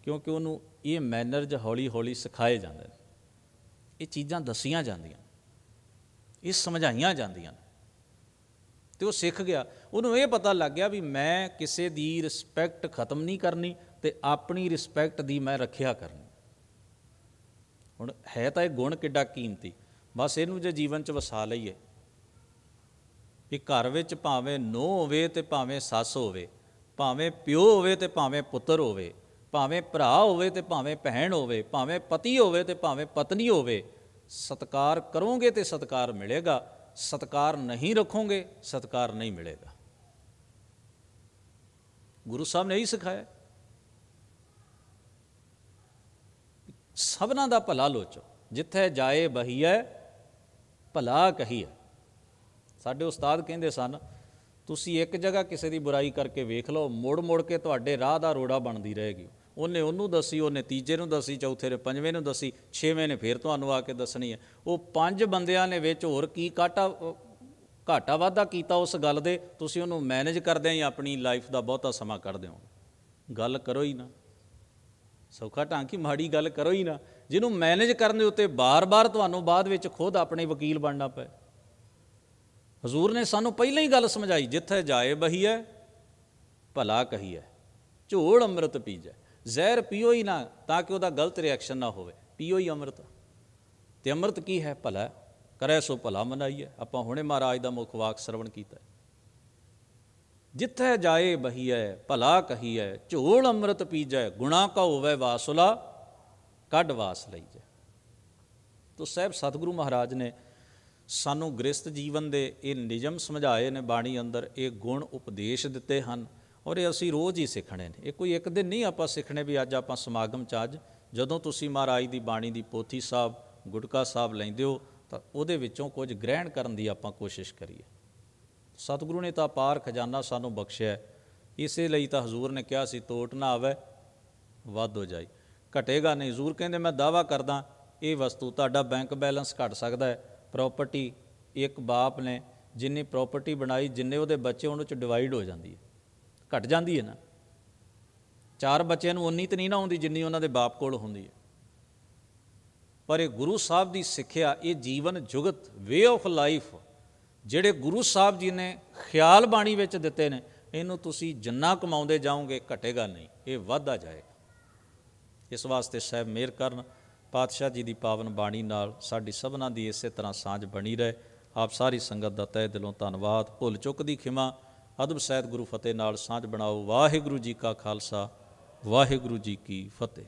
ਕਿਉਂਕਿ ਉਹਨੂੰ ਇਹ ਮੈਨਰਜ਼ ਹੌਲੀ ਹੌਲੀ ਸਿਖਾਏ ਜਾਂਦੇ ਨੇ, ਇਹ ਚੀਜ਼ਾਂ ਦੱਸੀਆਂ ਜਾਂਦੀਆਂ, ਇਹ ਸਮਝਾਈਆਂ ਜਾਂਦੀਆਂ ਨੇ, ਅਤੇ ਉਹ ਸਿੱਖ ਗਿਆ। ਉਹਨੂੰ ਇਹ ਪਤਾ ਲੱਗ ਗਿਆ ਵੀ ਮੈਂ ਕਿਸੇ ਦੀ ਰਿਸਪੈਕਟ ਖਤਮ ਨਹੀਂ ਕਰਨੀ ਅਤੇ ਆਪਣੀ ਰਿਸਪੈਕਟ ਦੀ ਮੈਂ ਰੱਖਿਆ ਕਰਨੀ। ਹੁਣ ਹੈ ਤਾਂ ਇਹ ਗੁਣ ਕਿੱਡਾ ਕੀਮਤੀ, ਬਸ ਇਹਨੂੰ ਜੇ ਜੀਵਨ 'ਚ ਵਸਾ ਲਈਏ ਵੀ ਘਰ ਵਿੱਚ ਭਾਵੇਂ ਨੂੰਹ ਹੋਵੇ ਅਤੇ ਭਾਵੇਂ ਸੱਸ ਹੋਵੇ, ਭਾਵੇਂ ਪਿਓ ਹੋਵੇ ਅਤੇ ਭਾਵੇਂ ਪੁੱਤਰ ਹੋਵੇ, ਭਾਵੇਂ ਭਰਾ ਹੋਵੇ ਅਤੇ ਭਾਵੇਂ ਭੈਣ ਹੋਵੇ, ਭਾਵੇਂ ਪਤੀ ਹੋਵੇ ਅਤੇ ਭਾਵੇਂ ਪਤਨੀ ਹੋਵੇ, ਸਤਿਕਾਰ ਕਰੋਗੇ ਤਾਂ ਸਤਿਕਾਰ ਮਿਲੇਗਾ, ਸਤਿਕਾਰ ਨਹੀਂ ਰੱਖੋਗੇ ਸਤਿਕਾਰ ਨਹੀਂ ਮਿਲੇਗਾ। ਗੁਰੂ ਸਾਹਿਬ ਨੇ ਇਹੀ ਸਿਖਾਇਆ। ਸਭਨਾਂ ਦਾ ਭਲਾ ਲੋਚੋ, ਜਿੱਥੇ ਜਾਏ ਬਹੀਐ ਭਲਾ ਕਹੀਐ। ਸਾਡੇ ਉਸਤਾਦ ਕਹਿੰਦੇ ਸਨ, ਤੁਸੀਂ ਇੱਕ ਜਗ੍ਹਾ ਕਿਸੇ ਦੀ ਬੁਰਾਈ ਕਰਕੇ ਵੇਖ ਲਓ, ਮੁੜ ਮੁੜ ਕੇ ਤੁਹਾਡੇ ਰਾਹ ਦਾ ਰੋੜਾ ਬਣਦੀ ਰਹੇਗੀ। ਉਹਨੇ ਉਹਨੂੰ ਦੱਸੀ, ਉਹਨੇ ਤੀਜੇ ਨੂੰ ਦੱਸੀ, ਚੌਥੇ ਨੇ ਪੰਜਵੇਂ ਨੂੰ ਦੱਸੀ, 6ਵੇਂ ਨੇ ਫਿਰ ਤੁਹਾਨੂੰ ਆ ਕੇ ਦੱਸਣੀ ਹੈ। ਉਹ 5 ਬੰਦਿਆਂ ਨੇ ਵਿੱਚ ਹੋਰ ਕੀ ਘਾਟਾ ਵਾਧਾ ਕੀਤਾ ਉਸ ਗੱਲ ਦੇ, ਤੁਸੀਂ ਉਹਨੂੰ ਮੈਨੇਜ ਕਰਦਿਆਂ ਹੀ ਆਪਣੀ ਲਾਈਫ ਦਾ ਬਹੁਤਾ ਸਮਾਂ ਕੱਢ ਦਿਓ। ਗੱਲ ਕਰੋ ਹੀ ਨਾ, ਸੌਖਾ ਢੰਗ ਕੀ ਮਾੜੀ ਗੱਲ ਕਰੋ ਹੀ ਨਾ, ਜਿਹਨੂੰ ਮੈਨੇਜ ਕਰਨ ਦੇ ਉੱਤੇ ਬਾਰ-ਬਾਰ ਤੁਹਾਨੂੰ ਬਾਅਦ ਵਿੱਚ ਖੁਦ ਆਪਣੇ ਵਕੀਲ ਬਣਨਾ ਪਏ। ਹਜ਼ੂਰ ਨੇ ਸਾਨੂੰ ਪਹਿਲਾਂ ਹੀ ਗੱਲ ਸਮਝਾਈ, ਜਿੱਥੇ ਜਾਏ ਬਹੀਐ ਭਲਾ ਕਹੀਐ, ਝੋਲ ਅੰਮ੍ਰਿਤ ਪੀਜੈ। ਜ਼ਹਿਰ ਪੀਓ ਹੀ ਨਾ ਤਾਂ ਕਿ ਉਹਦਾ ਗਲਤ ਰਿਐਕਸ਼ਨ ਨਾ ਹੋਵੇ। ਪੀਓ ਹੀ ਅੰਮ੍ਰਿਤ। ਤੇ ਅੰਮ੍ਰਿਤ ਕੀ ਹੈ? ਭਲਾ। ਕਰੈ ਸੋ ਭਲਾ ਮਨਾਈਐ। ਆਪਾਂ ਹੁਣੇ ਮਹਾਰਾਜ ਦਾ ਮੁੱਖ ਵਾਕ ਸਰਵਣ ਕੀਤਾ। ਜਿੱਥੈ ਜਾਏ ਬਹੀਐ ਭਲਾ ਕਹੀਐ, ਝੋਲ ਅੰਮ੍ਰਿਤ ਪੀਜੈ, ਗੁਣਾ ਕਾ ਹੋਵੈ ਵਾਸੁਲਾ, ਕੱਢ ਵਾਸ ਲਈਜੈ। ਤੋ ਸਾਹਿਬ ਸਤਿਗੁਰੂ ਮਹਾਰਾਜ ਨੇ ਸਾਨੂੰ ਗ੍ਰਸਥ ਜੀਵਨ ਦੇ ਇਹ ਨਿਯਮ ਸਮਝਾਏ ਨੇ ਬਾਣੀ ਅੰਦਰ, ਇਹ ਗੁਣ ਉਪਦੇਸ਼ ਦਿੱਤੇ ਹਨ, ਔਰ ਇਹ ਅਸੀਂ ਰੋਜ਼ ਹੀ ਸਿੱਖਣੇ ਨੇ। ਇਹ ਕੋਈ ਇੱਕ ਦਿਨ ਨਹੀਂ ਆਪਾਂ ਸਿੱਖਣੇ ਵੀ ਅੱਜ ਆਪਾਂ ਸਮਾਗਮ 'ਚ ਅੱਜ ਜਦੋਂ ਤੁਸੀਂ ਮਹਾਰਾਜ ਦੀ ਬਾਣੀ ਦੀ ਪੋਥੀ ਸਾਹਿਬ, ਗੁਟਕਾ ਸਾਹਿਬ ਲੈਂਦੇ ਹੋ ਤਾਂ ਉਹਦੇ ਵਿੱਚੋਂ ਕੁਝ ਗ੍ਰਹਿਣ ਕਰਨ ਦੀ ਆਪਾਂ ਕੋਸ਼ਿਸ਼ ਕਰੀਏ। ਸਤਿਗੁਰੂ ਨੇ ਤਾਂ ਅਪਾਰ ਖਜ਼ਾਨਾ ਸਾਨੂੰ ਬਖਸ਼ਿਆ, ਇਸੇ ਲਈ ਤਾਂ ਹਜ਼ੂਰ ਨੇ ਕਿਹਾ ਸੀ ਤੋਟ ਨਾ ਆਵੇ ਵੱਧ ਹੋ ਜਾਏ, ਘਟੇਗਾ ਨਹੀਂ। ਹਜ਼ੂਰ ਕਹਿੰਦੇ ਮੈਂ ਦਾਅਵਾ ਕਰਦਾ ਇਹ ਵਸਤੂ, ਤੁਹਾਡਾ ਬੈਂਕ ਬੈਲੈਂਸ ਘਟ ਸਕਦਾ ਹੈ, ਪ੍ਰੋਪਰਟੀ ਇੱਕ ਬਾਪ ਨੇ ਜਿੰਨੀ ਪ੍ਰੋਪਰਟੀ ਬਣਾਈ, ਜਿੰਨੇ ਉਹਦੇ ਬੱਚੇ ਉਹਨੂੰ 'ਚ ਡਿਵਾਈਡ ਹੋ ਜਾਂਦੀ ਹੈ, ਘਟ ਜਾਂਦੀ ਹੈ ਨਾ। 4 ਬੱਚਿਆਂ ਨੂੰ ਉਨੀ ਤਾਂ ਨਹੀਂ ਨਾ ਆਉਂਦੀ ਜਿੰਨੀ ਉਹਨਾਂ ਦੇ ਬਾਪ ਕੋਲ ਹੁੰਦੀ ਹੈ। ਪਰ ਇਹ ਗੁਰੂ ਸਾਹਿਬ ਦੀ ਸਿੱਖਿਆ, ਇਹ ਜੀਵਨ ਜੁਗਤ ਵੇ ਆਫ ਲਾਈਫ ਜਿਹੜੇ ਗੁਰੂ ਸਾਹਿਬ ਜੀ ਨੇ ਖਿਆਲ ਬਾਣੀ ਵਿੱਚ ਦਿੱਤੇ ਨੇ, ਇਹਨੂੰ ਤੁਸੀਂ ਜਿੰਨਾ ਕਮਾਉਂਦੇ ਜਾਓਗੇ ਘਟੇਗਾ ਨਹੀਂ, ਇਹ ਵੱਧਦਾ ਜਾਏਗਾ। ਇਸ ਵਾਸਤੇ ਸਾਹਿਬ ਮਿਹਰ ਕਰਨ, ਪਾਤਸ਼ਾਹ ਜੀ ਦੀ ਪਾਵਨ ਬਾਣੀ ਨਾਲ ਸਾਡੀ ਸਭਨਾਂ ਦੀ ਇਸੇ ਤਰ੍ਹਾਂ ਸਾਂਝ ਬਣੀ ਰਹੇ। ਆਪ ਸਾਰੀ ਸੰਗਤ ਦਾ ਤਹਿ ਦਿਲੋਂ ਧੰਨਵਾਦ। ਭੁੱਲ ਚੁੱਕ ਦੀ ਖਿਮਾ, ਅਦਬ ਸਹਿਤ ਗੁਰੂ ਫਤਿਹ ਨਾਲ ਸਾਂਝ ਬਣਾਓ। ਵਾਹਿਗੁਰੂ ਜੀ ਕਾ ਖਾਲਸਾ, ਵਾਹਿਗੁਰੂ ਜੀ ਕੀ ਫਤਿਹ।